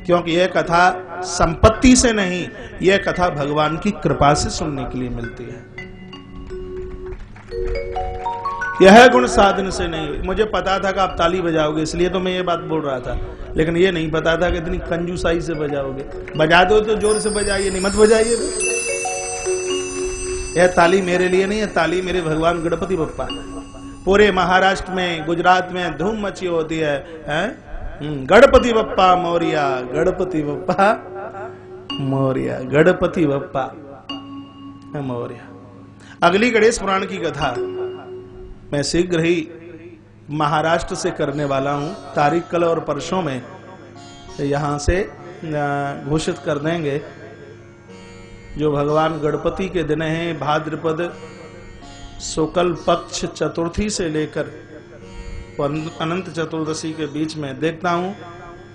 A: क्योंकि यह कथा संपत्ति से नहीं, यह कथा भगवान की कृपा से सुनने के लिए मिलती है। यह गुण साधन से नहीं। मुझे पता था कि आप ताली बजाओगे, इसलिए तो मैं ये बात बोल रहा था, लेकिन ये नहीं पता था कि इतनी कंजूसाई से बजाओगे। बजा दो तो जोर से बजाइए, नहीं मत बजाइए। यह ताली मेरे लिए नहीं है, ताली मेरे भगवान गणपति बप्पा। पूरे महाराष्ट्र में, गुजरात में धूम मची होती है, गणपति बप्पा मोरिया, गणपति बप्पा मोरिया, गणपति बप्पा मोरिया। अगली गणेश पुराण की कथा मैं शीघ्र ही महाराष्ट्र से करने वाला हूं। तारीख कल और परसों में यहां से घोषित कर देंगे। जो भगवान गणपति के दिन हैं, भाद्रपद शुक्ल पक्ष चतुर्थी से लेकर अनंत चतुर्दशी के बीच में देखता हूं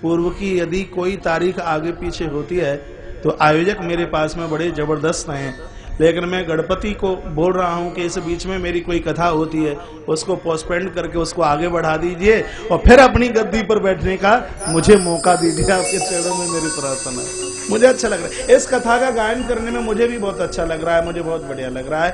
A: पूर्व की यदि कोई तारीख आगे पीछे होती है तो आयोजक मेरे पास में बड़े जबरदस्त हैं। लेकिन मैं गणपति को बोल रहा हूं कि इस बीच में मेरी कोई कथा होती है उसको पोस्टपोन करके उसको आगे बढ़ा दीजिए और फिर अपनी गद्दी पर बैठने का मुझे मौका दीजिए। आपके चरणों में मेरी प्रार्थना है। मुझे अच्छा लग रहा है इस कथा का गायन करने में, मुझे भी बहुत अच्छा लग रहा है, मुझे बहुत बढ़िया लग रहा है,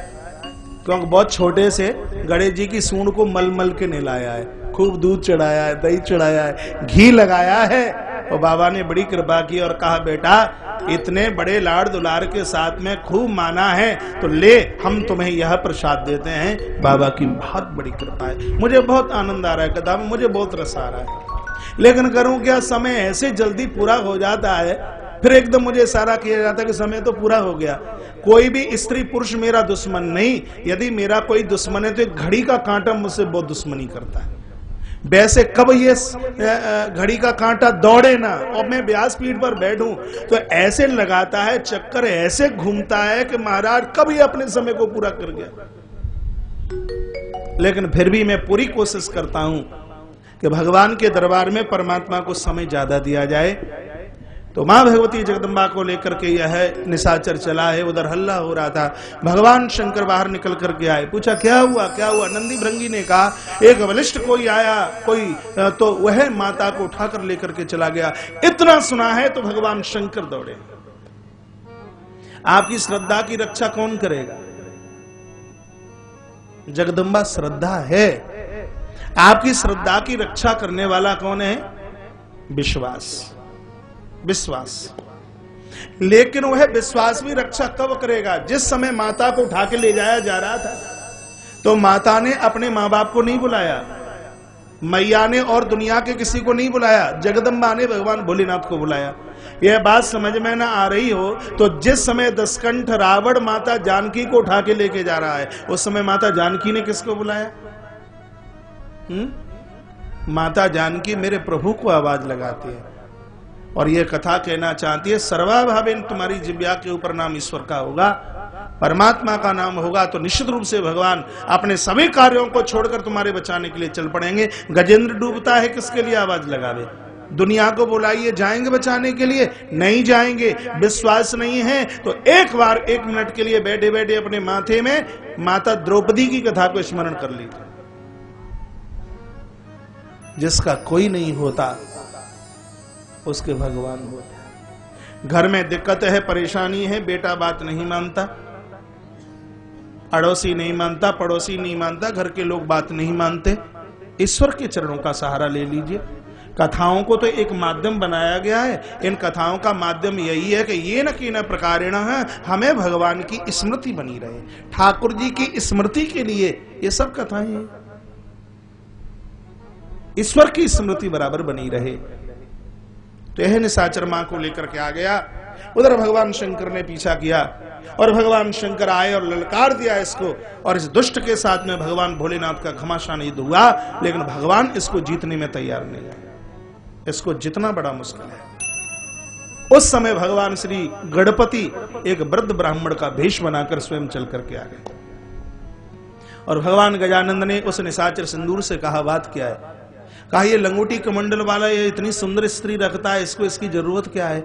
A: क्योंकि बहुत छोटे से गणेश जी की सूंड को मल मल के नहलाया है, खूब दूध चढ़ाया है, दही चढ़ाया है, घी लगाया है और बाबा ने बड़ी कृपा की और कहा बेटा इतने बड़े लाड़ दुलार के साथ में खूब माना है तो ले हम तुम्हें यह प्रसाद देते हैं। बाबा की बहुत बड़ी कृपा है। मुझे बहुत आनंद आ रहा है कथा में, मुझे बहुत रस आ रहा है। लेकिन करूं क्या, समय ऐसे जल्दी पूरा हो जाता है, फिर एकदम मुझे इशारा किया जाता है कि समय तो पूरा हो गया। कोई भी स्त्री पुरुष मेरा दुश्मन नहीं। यदि मेरा कोई दुश्मन है तो एक घड़ी का कांटा मुझसे बहुत दुश्मनी करता है। वैसे कब ये घड़ी का कांटा दौड़े ना और मैं व्यासपीठ पर बैठूं तो ऐसे लगाता है, चक्कर ऐसे घूमता है कि महाराज कभी अपने समय को पूरा कर गया। लेकिन फिर भी मैं पूरी कोशिश करता हूं कि भगवान के दरबार में परमात्मा को समय ज्यादा दिया जाए। तो मां भगवती जगदम्बा को लेकर के यह निशाचर चला है। उधर हल्ला हो रहा था। भगवान शंकर बाहर निकल करके आए। पूछा क्या हुआ क्या हुआ। नंदी भृंगी ने कहा एक बलिष्ठ कोई आया, कोई तो वह माता को उठाकर लेकर के चला गया। इतना सुना है तो भगवान शंकर दौड़े। आपकी श्रद्धा की रक्षा कौन करेगा? जगदम्बा श्रद्धा है। आपकी श्रद्धा की रक्षा करने वाला कौन है? विश्वास। विश्वास। लेकिन वह विश्वास भी रक्षा कब करेगा? जिस समय माता को उठा के ले जाया जा रहा था तो माता ने अपने मां बाप को नहीं बुलाया, मैया ने और दुनिया के किसी को नहीं बुलाया, जगदम्बा ने भगवान भोलेनाथ को बुलाया। यह बात समझ में ना आ रही हो तो जिस समय दशकंठ रावण माता जानकी को उठा के लेके जा रहा है उस समय माता जानकी ने किसको बुलाया? माता जानकी मेरे प्रभु को आवाज लगाती है और यह कथा कहना चाहती है सर्वाभावेन तुम्हारी जिब्या के ऊपर नाम ईश्वर का होगा, परमात्मा का नाम होगा तो निश्चित रूप से भगवान अपने सभी कार्यों को छोड़कर तुम्हारे बचाने के लिए चल पड़ेंगे। गजेंद्र डूबता है किसके लिए आवाज लगावे? दुनिया को बुलाइए, जाएंगे बचाने के लिए? नहीं जाएंगे। विश्वास नहीं है तो एक बार 1 मिनट के लिए बैठे बैठे अपने माथे में माता द्रौपदी की कथा को स्मरण कर लीजिए। जिसका कोई नहीं होता उसके भगवान होते। घर में दिक्कत है, परेशानी है, बेटा बात नहीं मानता, अड़ोसी नहीं मानता, पड़ोसी नहीं मानता, घर के लोग बात नहीं मानते, ईश्वर के चरणों का सहारा ले लीजिए। कथाओं को तो एक माध्यम बनाया गया है। इन कथाओं का माध्यम यही है कि ये न कि न प्रकारेण हमें भगवान की स्मृति बनी रहे, ठाकुर जी की स्मृति के लिए ये सब कथाएं हैं। ईश्वर की स्मृति बराबर बनी रहे। तो यह निशाचर मां को लेकर के आ गया। उधर भगवान शंकर ने पीछा किया और भगवान शंकर आए और ललकार दिया इसको, और इस दुष्ट के साथ में भगवान भोलेनाथ का घमासान युद्ध हुआ। लेकिन भगवान इसको जीतने में तैयार नहीं है। इसको जितना बड़ा मुश्किल है। उस समय भगवान श्री गणपति एक वृद्ध ब्राह्मण का भेष बनाकर स्वयं चल करके आ गए और भगवान गजानंद ने उस निशाचर सिंदूर से कहा बात क्या है? कहा ये लंगोटी कमंडल वाला ये इतनी सुंदर स्त्री रखता है, इसको इसकी जरूरत क्या है?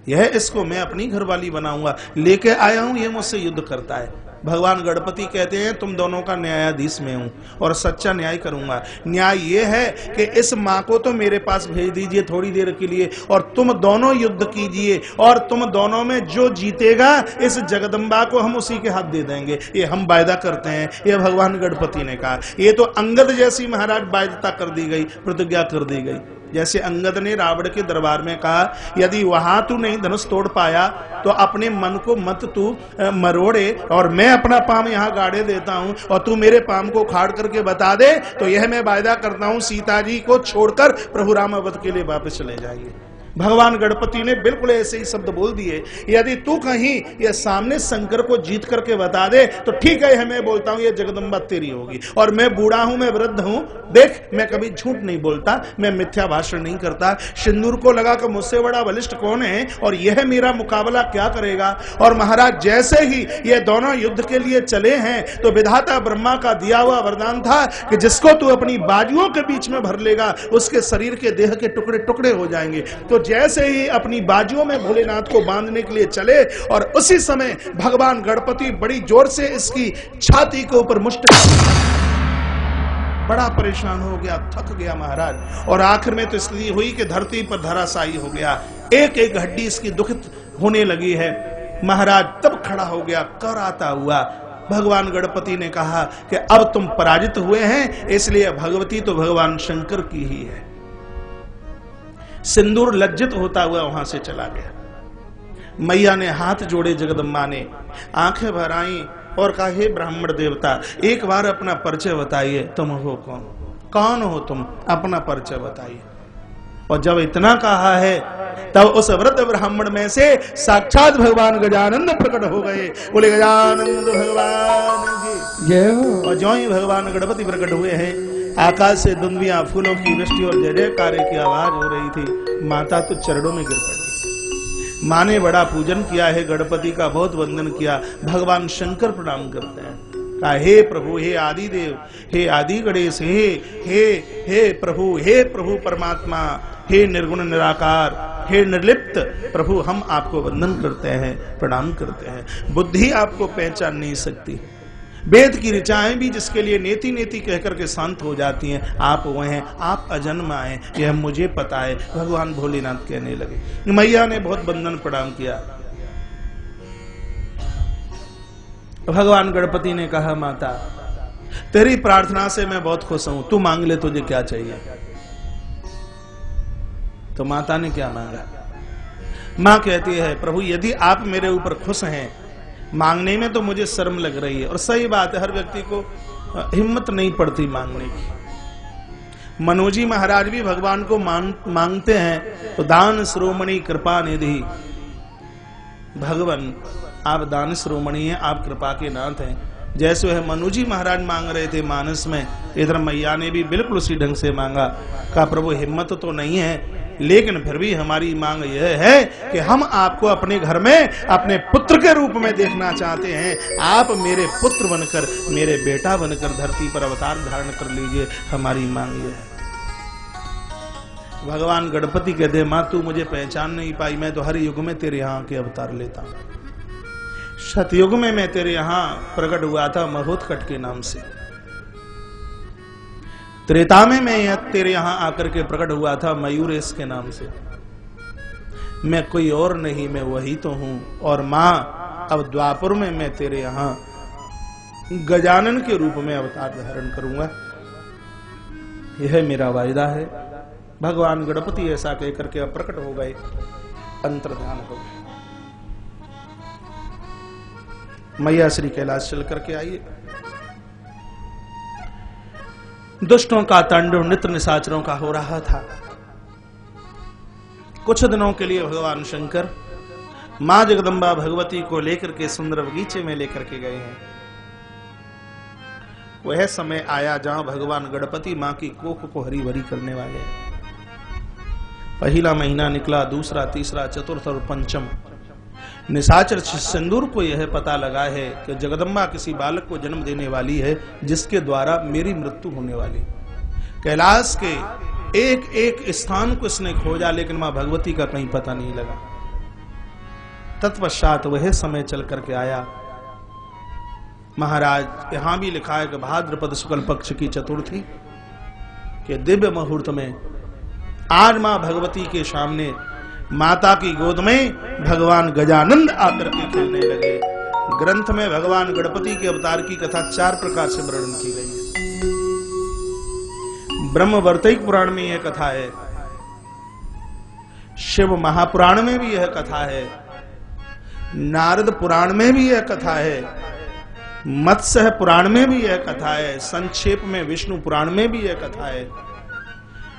A: यह इसको मैं अपनी घरवाली बनाऊंगा, लेके आया हूं, ये मुझसे युद्ध करता है। भगवान गणपति कहते हैं तुम दोनों का न्यायाधीश मैं हूं और सच्चा न्याय करूंगा। न्याय ये है कि इस मां को तो मेरे पास भेज दीजिए थोड़ी देर के लिए और तुम दोनों युद्ध कीजिए और तुम दोनों में जो जीतेगा इस जगदम्बा को हम उसी के हाथ दे देंगे। ये हम वायदा करते हैं। ये भगवान गणपति ने कहा। ये तो अंगद जैसी महाराज बाध्यता कर दी गई, प्रतिज्ञा कर दी गई। जैसे अंगद ने रावण के दरबार में कहा यदि वहां तू नहीं धनुष तोड़ पाया तो अपने मन को मत तू मरोड़े और मैं अपना पाम यहाँ गाड़े देता हूं और तू मेरे पाम को खाड़ करके बता दे तो यह मैं वायदा करता हूं सीता जी को छोड़कर प्रभु रामावत के लिए वापस चले जाएंगे। भगवान गणपति ने बिल्कुल ऐसे ही शब्द बोल दिए, यदि तू कहीं ये सामने शंकर को जीत करके बता दे तो ठीक है, मैं बोलता हूं ये जगदम्बा तेरी होगी। और मैं बूढ़ा हूं, मैं वृद्ध हूं, देख मैं कभी झूठ नहीं बोलता, मैं मिथ्या भाषण नहीं करता। सिंदूर को लगा कि मुझसे बड़ा बलिष्ठ कौन है और यह मेरा मुकाबला क्या करेगा। और महाराज जैसे ही ये दोनों युद्ध के लिए चले हैं तो विधाता ब्रह्मा का दिया हुआ वरदान था कि जिसको तू अपनी बाजुओं के बीच में भर लेगा उसके शरीर के देह के टुकड़े टुकड़े हो जाएंगे। तो जैसे ही अपनी बाजुओं में भोलेनाथ को बांधने के लिए चले और उसी समय भगवान गणपति बड़ी जोर से इसकी छाती के ऊपर मुष्ट, बड़ा परेशान हो गया, थक गया महाराज। और आखिर में तो स्थिति हुई कि धरती पर धराशायी हो गया, एक एक हड्डी इसकी दुखित होने लगी है। महाराज तब खड़ा हो गया, कराता हुआ। भगवान गणपति ने कहा कि अब तुम पराजित हुए हैं, इसलिए भगवती तो भगवान शंकर की ही है। सिंदूर लज्जित होता हुआ वहां से चला गया। मैया ने हाथ जोड़े, जगदम्बा ने आंखें भर आई और कहा हे ब्राह्मण देवता एक बार अपना परिचय बताइए, तुम हो कौन? कौन हो तुम? अपना परिचय बताइए। और जब इतना कहा है तब उस वृद्ध ब्राह्मण में से साक्षात भगवान गजानंद प्रकट हो गए। बोले गजानंद भगवान की जय हो। और जो ही भगवान गणपति प्रकट हुए हैं आकाश से दुंबियां, फूलों की वृष्टि और जय जयकारे की आवाज हो रही थी। माता तो चरणों में गिर पड़ी। माँ ने बड़ा पूजन किया है, गणपति का बहुत वंदन किया। भगवान शंकर प्रणाम करते हैं, कहा हे प्रभु, हे आदि देव, हे आदि गणेश, हे प्रभु, हे प्रभु परमात्मा, हे निर्गुण निराकार, हे निर्लिप्त प्रभु, हम आपको वंदन करते हैं, प्रणाम करते हैं। बुद्धि आपको पहचान नहीं सकती, वेद की ऋचाएं भी जिसके लिए नेति नेति कहकर के शांत हो जाती हैं, आप वह हैं, आप अजन्मा हैं, यह मुझे पता है। भगवान भोलेनाथ कहने लगे। मैया ने बहुत वंदन प्रणाम किया। भगवान गणपति ने कहा, माता तेरी प्रार्थना से मैं बहुत खुश हूं, तू मांग ले, तुझे क्या चाहिए। तो माता ने क्या मांगा? मां कहती है, प्रभु यदि आप मेरे ऊपर खुश हैं, मांगने में तो मुझे शर्म लग रही है, और सही बात है, हर व्यक्ति को हिम्मत नहीं पड़ती मांगने की। मनोजी महाराज भी भगवान को मांगते हैं, तो दान श्रोमणी कृपा निधि, भगवान आप दान श्रोमणी हैं, आप कृपा के नाथ हैं। जैसे वह मनोजी महाराज मांग रहे थे मानस में, इधर मैया ने भी बिल्कुल उसी ढंग से मांगा। कहा, प्रभु हिम्मत तो नहीं है, लेकिन फिर भी हमारी मांग यह है कि हम आपको अपने घर में अपने पुत्र के रूप में देखना चाहते हैं। आप मेरे पुत्र बनकर, मेरे बेटा बनकर धरती पर अवतार धारण कर लीजिए, हमारी मांग यह है। भगवान गणपति कहते हैं, मां तू मुझे पहचान नहीं पाई, मैं तो हर युग में तेरे यहाँ के अवतार लेता हूं। सतयुग में मैं तेरे यहां प्रकट हुआ था महोत्कट के नाम से, त्रेता में मैं तेरे यहां आकर के प्रकट हुआ था मयूरेश के नाम से। मैं कोई और नहीं, मैं वही तो हूं। और मां अब द्वापर में मैं तेरे यहां गजानन के रूप में अवतार धारण करूंगा, यह मेरा वायदा है। भगवान गणपति ऐसा कहकर के प्रकट हो गए, अंतर्ध्यान हो गए। मैया श्री कैलाश चल करके आइए। दुष्टों का तांडव नित्य निशाचरों का हो रहा था। कुछ दिनों के लिए भगवान शंकर मां जगदम्बा भगवती को लेकर के सुंदर बगीचे में लेकर के गए हैं। वह समय आया जहां भगवान गणपति मां की कोख को हरी भरी करने वाले हैं। पहला महीना निकला, दूसरा, तीसरा, चतुर्थ और पंचम। निशाचर सिंदूर को यह पता लगा है कि जगदम्बा किसी बालक को जन्म देने वाली है, जिसके द्वारा मेरी मृत्यु होने वाली। कैलाश के एक एक स्थान को इसने खोजा, लेकिन मां भगवती का कहीं पता नहीं लगा। तत्पश्चात वह समय चल करके आया। महाराज, यहां भी लिखा है कि भाद्रपद शुक्ल पक्ष की चतुर्थी के दिव्य मुहूर्त में आज मां भगवती के सामने माता की गोद में भगवान गजानंद आकर के खेलने लगे। ग्रंथ में भगवान गणपति के अवतार की कथा 4 प्रकार से वर्णन की गई है। ब्रह्मवर्तिक पुराण में यह कथा है, शिव महापुराण में भी यह कथा है, नारद पुराण में भी यह कथा है, मत्स्य पुराण में भी यह कथा है, संक्षेप में विष्णु पुराण में भी यह कथा है।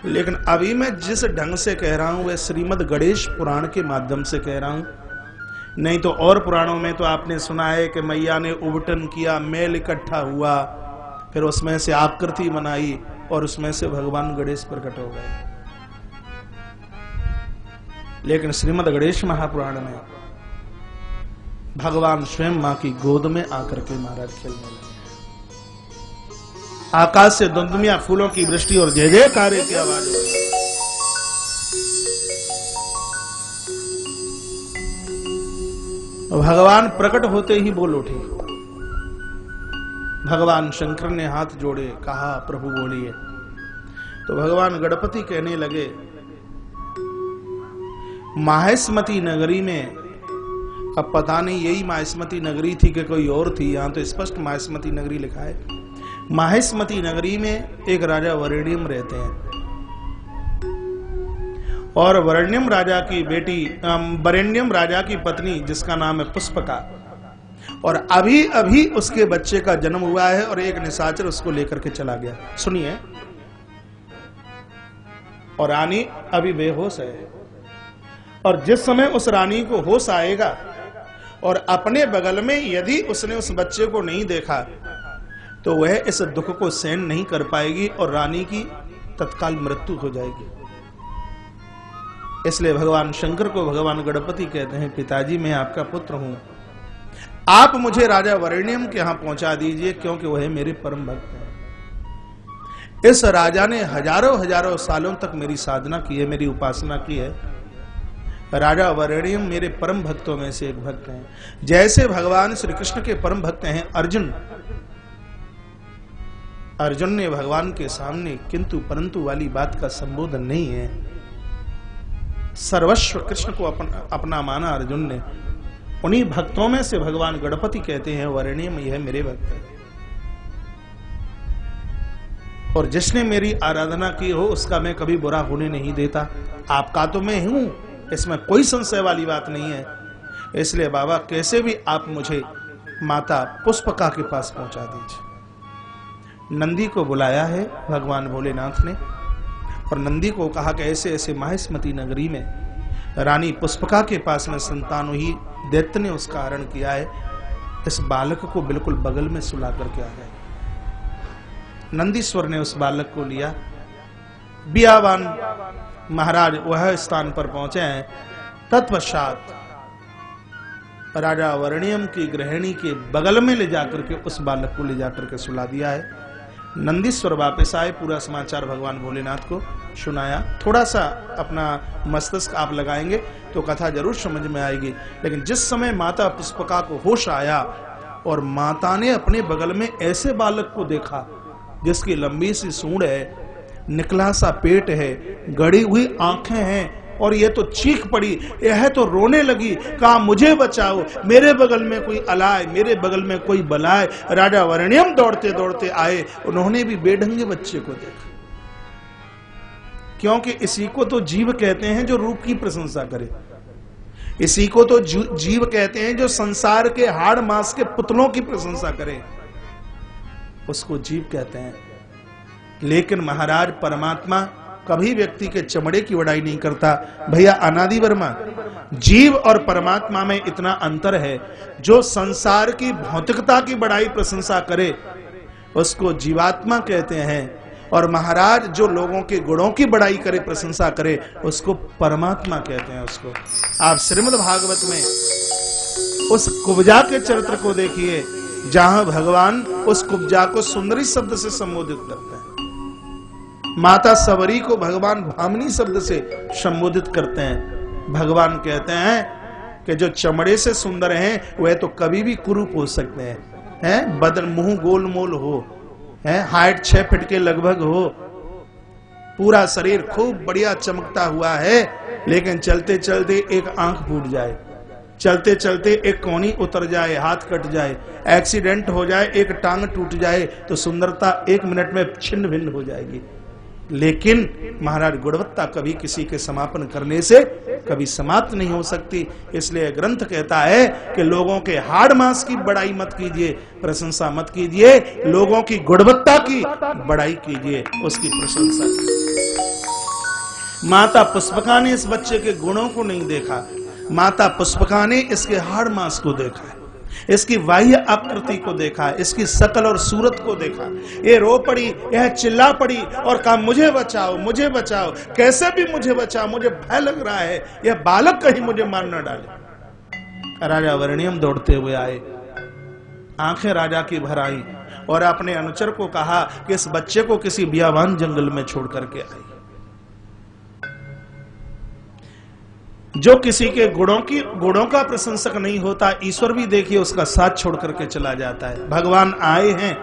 A: लेकिन अभी मैं जिस ढंग से कह रहा हूं वह श्रीमद् गणेश पुराण के माध्यम से कह रहा हूं। नहीं तो और पुराणों में तो आपने सुना है कि मैया ने उबटन किया, मेल इकट्ठा हुआ, फिर उसमें से आकृति बनाई और उसमें से भगवान गणेश प्रकट हो गए। लेकिन श्रीमद् गणेश महापुराण में भगवान स्वयं मां की गोद में आकर के महाराज खेलने लगे। आकाश से दुमदुमिया फूलों की वृष्टि और जय जयकारे की आवाज हो रही। भगवान प्रकट होते ही बोल उठे। भगवान शंकर ने हाथ जोड़े, कहा प्रभु बोलिए। तो भगवान गणपति कहने लगे, माहेश्मती नगरी में, अब पता नहीं यही माहेश्मती नगरी थी कि कोई और थी, यहां तो स्पष्ट माहेश्मती नगरी लिखा है। माहेश्मती नगरी में एक राजा वरेण्यम रहते हैं, और वरेण्यम राजा की बेटी, वरेण्यम राजा की पत्नी जिसका नाम है पुष्पका, और अभी अभी उसके बच्चे का जन्म हुआ है और एक निशाचर उसको लेकर के चला गया। सुनिए, और रानी अभी बेहोश है, और जिस समय उस रानी को होश आएगा और अपने बगल में यदि उसने उस बच्चे को नहीं देखा तो वह इस दुख को सहन नहीं कर पाएगी और रानी की तत्काल मृत्यु हो जाएगी। इसलिए भगवान शंकर को भगवान गणपति कहते हैं, पिताजी मैं आपका पुत्र हूं, आप मुझे राजा वरेण्यम के यहां पहुंचा दीजिए, क्योंकि वह मेरे परम भक्त हैं। इस राजा ने हजारों हजारों सालों तक मेरी साधना की है, मेरी उपासना की है। राजा वरेण्यम मेरे परम भक्तों में से एक भक्त हैं। जैसे भगवान श्री कृष्ण के परम भक्त हैं अर्जुन, अर्जुन ने भगवान के सामने किंतु परंतु वाली बात का संबोधन नहीं है। सर्वस्व कृष्ण को अपना माना अर्जुन ने। उन्हीं भक्तों में से भगवान गणपति कहते हैं वरेण्यम यह मेरे भक्त है, और जिसने मेरी आराधना की हो उसका मैं कभी बुरा होने नहीं देता। आपका तो मैं हूं, इसमें कोई संशय वाली बात नहीं है। इसलिए बाबा कैसे भी आप मुझे माता पुष्पका के पास पहुंचा दीजिए। नंदी को बुलाया है भगवान भोलेनाथ ने, और नंदी को कहा कि ऐसे ऐसे माहिष्मती नगरी में रानी पुष्पका के पास में संतानोही दैत्य ने उसका हरण किया है, इस बालक को बिल्कुल बगल में सुला करके आ गए। नंदीश्वर ने उस बालक को लिया। बियावान महाराज वह स्थान पर पहुंचे हैं। तत्पश्चात राजा वरेण्यम की गृहिणी के बगल में ले जाकर के उस बालक को ले जाकर के सुला दिया है। नंदीश्वर वापस आए, पूरा समाचार भगवान भोलेनाथ को सुनाया। थोड़ा सा अपना मस्तिष्क आप लगाएंगे तो कथा जरूर समझ में आएगी। लेकिन जिस समय माता पुष्पका को होश आया और माता ने अपने बगल में ऐसे बालक को देखा जिसकी लंबी सी सूंड है, निकला सा पेट है, गड़ी हुई आंखें हैं, और ये तो चीख पड़ी, यह तो रोने लगी, कहा मुझे बचाओ, मेरे बगल में कोई अलाय, मेरे बगल में कोई बलाय। राजा वरेण्यम दौड़ते दौड़ते आए, उन्होंने भी बेढंगे बच्चे को देखा, क्योंकि इसी को तो जीव कहते हैं जो रूप की प्रशंसा करे, इसी को तो जीव कहते हैं जो संसार के हाड़ मांस के पुतलों की प्रशंसा करे, उसको जीव कहते हैं। लेकिन महाराज परमात्मा कभी व्यक्ति के चमड़े की बड़ाई नहीं करता। भैया अनादि वर्मा, जीव और परमात्मा में इतना अंतर है। जो संसार की भौतिकता की बड़ाई प्रशंसा करे उसको जीवात्मा कहते हैं, और महाराज जो लोगों के गुणों की बड़ाई करे, प्रशंसा करे, उसको परमात्मा कहते हैं। उसको आप श्रीमद् भागवत में उस कुब्जा के चरित्र को देखिए, जहां भगवान उस कुब्जा को सुंदरी शब्द से संबोधित करते हैं। माता सबरी को भगवान भामिनी शब्द से संबोधित करते हैं। भगवान कहते हैं कि जो चमड़े से सुंदर हैं वह तो कभी भी कुरूप हो सकते हैं, बदन मुंह गोल मोल हो, हाइट 6 फीट के लगभग हो, पूरा शरीर खूब बढ़िया चमकता हुआ है, लेकिन चलते चलते एक आंख फूट जाए, चलते चलते एक कोहनी उतर जाए, हाथ कट जाए, एक्सीडेंट हो जाए, एक टांग टूट जाए, तो सुंदरता 1 मिनट में छिन्न भिन्न हो जाएगी। लेकिन महाराज गुणवत्ता कभी किसी के समापन करने से कभी समाप्त नहीं हो सकती। इसलिए ग्रंथ कहता है कि लोगों के हाड़ मांस की बड़ाई मत कीजिए, प्रशंसा मत कीजिए, लोगों की गुणवत्ता की बड़ाई कीजिए, उसकी प्रशंसा कीजिए। माता पुष्पका ने इस बच्चे के गुणों को नहीं देखा, माता पुष्पका ने इसके हाड़ मांस को देखा है, इसकी बाह्य आकृति को देखा, इसकी शकल और सूरत को देखा। ये रो पड़ी, यह चिल्ला पड़ी और कहा मुझे बचाओ, मुझे बचाओ, कैसे भी मुझे बचाओ, मुझे भय लग रहा है, यह बालक कहीं मुझे मार न डाले। राजा वरेण्यम दौड़ते हुए आए, आंखें राजा की भर आई, और अपने अनुचर को कहा कि इस बच्चे को किसी बियावान जंगल में छोड़ करके आई। जो किसी के गुणों का प्रशंसक नहीं होता, ईश्वर भी देखिए उसका साथ छोड़ करके चला जाता है। भगवान आए हैं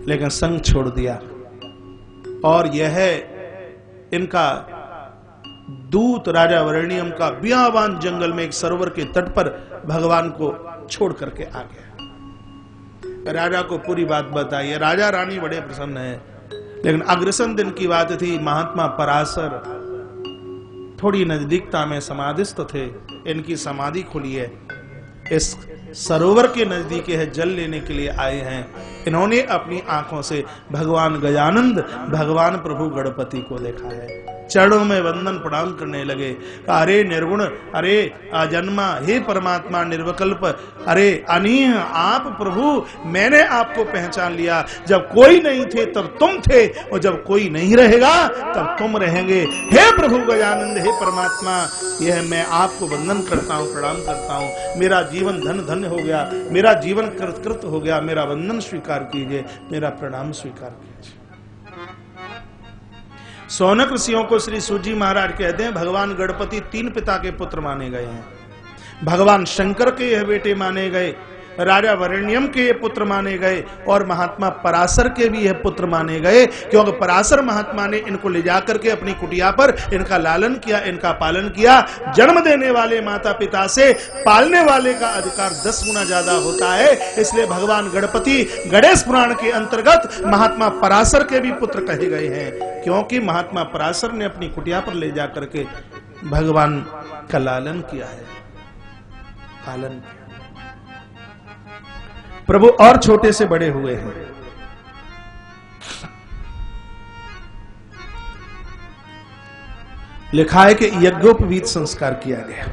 A: लेकिन संग छोड़ दिया, और यह इनका दूत राजा वरेण्यम का बियावान जंगल में एक सरोवर के तट पर भगवान को छोड़ करके आ गया। राजा को पूरी बात बताई। राजा रानी बड़े प्रसन्न है, लेकिन अग्रसन दिन की बात थी। महात्मा पराशर थोड़ी नजदीकता में समाधिस्थ थे, इनकी समाधि खुली है, इस सरोवर के नजदीक है, जल लेने के लिए आए हैं। इन्होंने अपनी आंखों से भगवान गजानंद, भगवान प्रभु गणपति को देखा है। चरणों में वंदन प्रणाम करने लगे, अरे निर्गुण, अरे अजन्मा, हे परमात्मा निर्विकल्प, अरे अनीह आप प्रभु, मैंने आपको पहचान लिया। जब कोई नहीं थे तब तुम थे, और जब कोई नहीं रहेगा तब तुम रहेंगे। हे प्रभु गजानंद, हे परमात्मा, यह मैं आपको वंदन करता हूँ, प्रणाम करता हूँ। मेरा जीवन धन धन्य हो गया, मेरा जीवन कृत कृत हो गया। मेरा वंदन स्वीकार कीजिए, मेरा प्रणाम स्वीकार कीजिए। सौनक ऋषियों को श्री सूजी महाराज कहते हैं भगवान गणपति 3 पिता के पुत्र माने गए हैं। भगवान शंकर के यह बेटे माने गए, राजा वरेण्यम के ये पुत्र माने गए और महात्मा पराशर के भी यह पुत्र माने गए, क्योंकि पराशर महात्मा ने इनको ले जाकर के अपनी कुटिया पर इनका लालन किया, इनका पालन किया। जन्म देने वाले माता पिता से पालने वाले का अधिकार 10 गुना ज्यादा होता है। इसलिए भगवान गणपति गणेश पुराण के अंतर्गत महात्मा पराशर के भी पुत्र कहे गए हैं, क्योंकि महात्मा पराशर ने अपनी कुटिया पर ले जाकर के भगवान का लालन किया है, पालन। प्रभु और छोटे से बड़े हुए हैं। लिखा है कि यज्ञोपवीत संस्कार किया गया।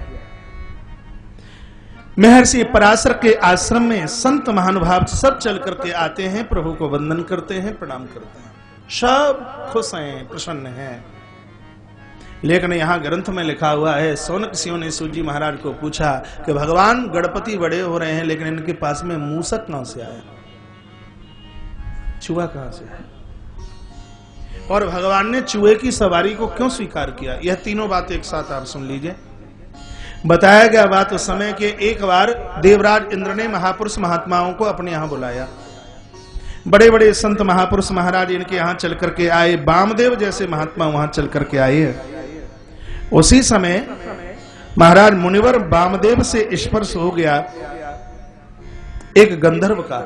A: महर्षि पराशर के आश्रम में संत महानुभाव सब चल करके आते हैं, प्रभु को वंदन करते हैं, प्रणाम करते हैं, सब खुश हैं, प्रसन्न हैं। लेकिन यहां ग्रंथ में लिखा हुआ है, सौनक ऋषियों ने सूजी महाराज को पूछा कि भगवान गणपति बड़े हो रहे हैं, लेकिन इनके पास में मूसक कहां से आया, चूहा कहां से आया, और भगवान ने चूहे की सवारी को क्यों स्वीकार किया। यह तीनों बात एक साथ आप सुन लीजिए। बताया गया बात उस समय के एक बार देवराज इंद्र ने महापुरुष महात्माओं को अपने यहां बुलाया। बड़े बड़े संत महापुरुष महाराज इनके यहां चल करके आए, वामदेव जैसे महात्मा वहां चल करके आए। उसी समय महाराज मुनिवर वामदेव से स्पर्श हो गया एक गंधर्व का,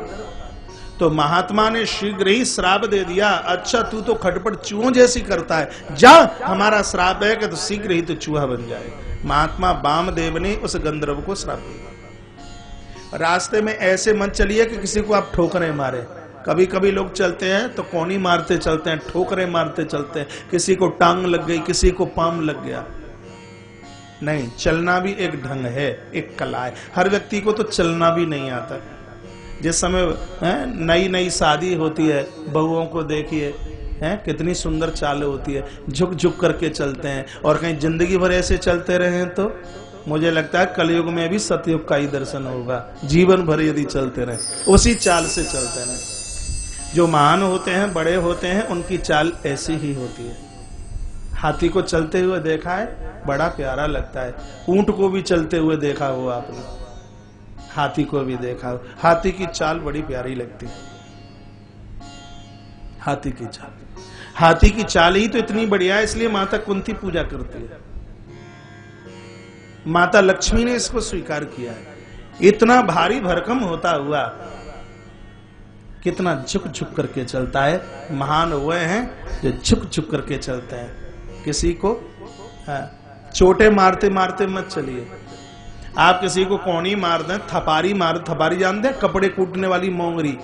A: तो महात्मा ने शीघ्र ही श्राप दे दिया, अच्छा तू तो खटपट चूहों जैसी करता है, जा हमारा श्राप है कि तो शीघ्र ही तो चूहा बन जाए। महात्मा वामदेव ने उस गंधर्व को श्राप दिया। रास्ते में ऐसे मत चलिए कि किसी को आप ठोकरें मारे। कभी कभी लोग चलते हैं तो कोनी मारते चलते हैं, ठोकरें मारते चलते हैं, किसी को टांग लग गई, किसी को पाम लग गया। नहीं, चलना भी एक ढंग है, एक कला है। हर व्यक्ति को तो चलना भी नहीं आता। जिस समय नई नई शादी होती है, बहुओं को देखिए कितनी सुंदर चाल होती है, झुक झुक करके चलते हैं, और कहीं जिंदगी भर ऐसे चलते रहे तो मुझे लगता है कलयुग में भी सतयुग का ही दर्शन होगा। जीवन भर यदि चलते रहे, उसी चाल से चलते रहे। जो महान होते हैं, बड़े होते हैं, उनकी चाल ऐसी ही होती है। हाथी को चलते हुए देखा है, बड़ा प्यारा लगता है। ऊंट को भी चलते हुए देखा हो आपने, हाथी को भी देखा हो, हाथी की चाल बड़ी प्यारी लगती है। हाथी की चाल, हाथी की चाल ही तो इतनी बढ़िया है, इसलिए माता कुंती पूजा करती है। माता लक्ष्मी ने इसको स्वीकार किया है। इतना भारी भरकम होता हुआ कितना झुक झुक करके चलता है। महान हुए हैं जो झुक झुक करके चलते हैं। किसी को चोटे मारते मारते मत चलिए। आप किसी को कोनी मार दें, थपारी मार, थपारी जानते हैं, कपड़े कूटने वाली मोंगरी,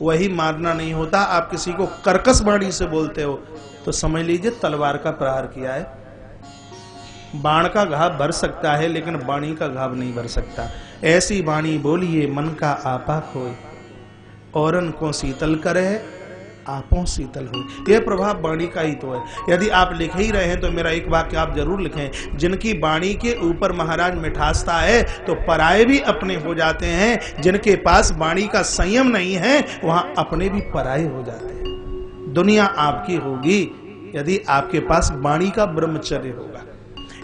A: वही मारना नहीं होता। आप किसी को कर्कश वाणी से बोलते हो तो समझ लीजिए तलवार का प्रहार किया है। बाण का घाव भर सकता है, लेकिन वाणी का घाव नहीं भर सकता। ऐसी वाणी बोलिए मन का आपा खोए, औरन को शीतल करे आपों शीतल हो। यह प्रभाव वाणी का ही तो है। यदि आप लिख ही रहे हैं तो मेरा एक वाक्य आप जरूर लिखें, जिनकी वाणी के ऊपर महाराज मिठासता है तो पराये भी अपने हो जाते हैं। जिनके पास वाणी का संयम नहीं है वहां अपने भी पराये हो जाते हैं। दुनिया आपकी होगी यदि आपके पास वाणी का ब्रह्मचर्य होगा।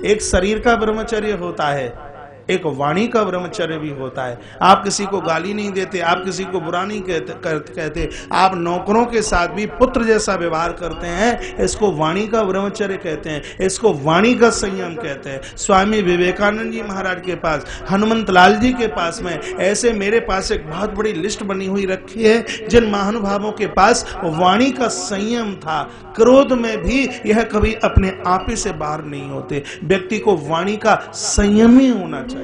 A: एक शरीर का ब्रह्मचर्य होता है, एक वाणी का ब्रह्मचर्य भी होता है। आप किसी को गाली नहीं देते, आप किसी को बुरा नहीं कहते, आप नौकरों के साथ भी पुत्र जैसा व्यवहार करते हैं। इसको वाणी का ब्रह्मचर्य कहते हैं, इसको वाणी का संयम कहते हैं। स्वामी विवेकानंद जी महाराज के पास, हनुमंत लाल जी के पास में, ऐसे मेरे पास एक बहुत बड़ी लिस्ट बनी हुई रखी है जिन महानुभावों के पास वाणी का संयम था। क्रोध में भी यह कभी अपने आप ही से बाहर नहीं होते। व्यक्ति को वाणी का संयम ही होना चाहिए।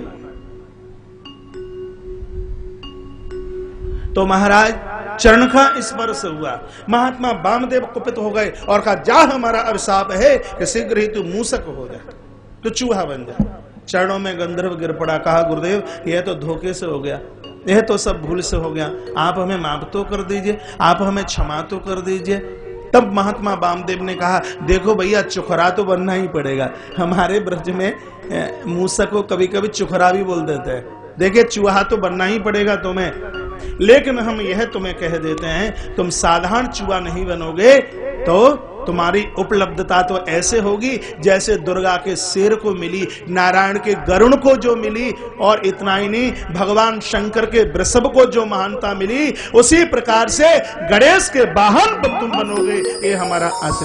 A: तो महाराज चरण का स्पर्श हुआ, महात्मा वामदेव कुपित हो गए और कहा, जा हमारा अभिशाप है कि शीघ्र ही तू मूसक हो जाए, तो चूहा बन जाए। चरणों में गंधर्व गिर पड़ा, कहा गुरुदेव यह तो धोखे से हो गया, यह तो सब भूल से हो गया, आप हमें माफ तो कर दीजिए, आप हमें क्षमा तो कर दीजिए। तब महात्मा वामदेव ने कहा, देखो भैया चुखरा तो बनना ही पड़ेगा। हमारे ब्रज में मूसक को कभी कभी चुखरा भी बोल देते हैं। देखिए चूहा तो बनना ही पड़ेगा तुम्हें, लेकिन हम यह तुम्हें कह देते हैं, तुम साधारण चूहा नहीं बनोगे, तो तुम्हारी उपलब्धता तो ऐसे होगी जैसे दुर्गा के शेर को मिली, नारायण के गरुण को जो मिली, और इतना ही नहीं, भगवान शंकर के वृषभ को जो महानता मिली, उसी प्रकार से गणेश के वाहन तुम बनोगे। ये हमारा आशीर्वाद।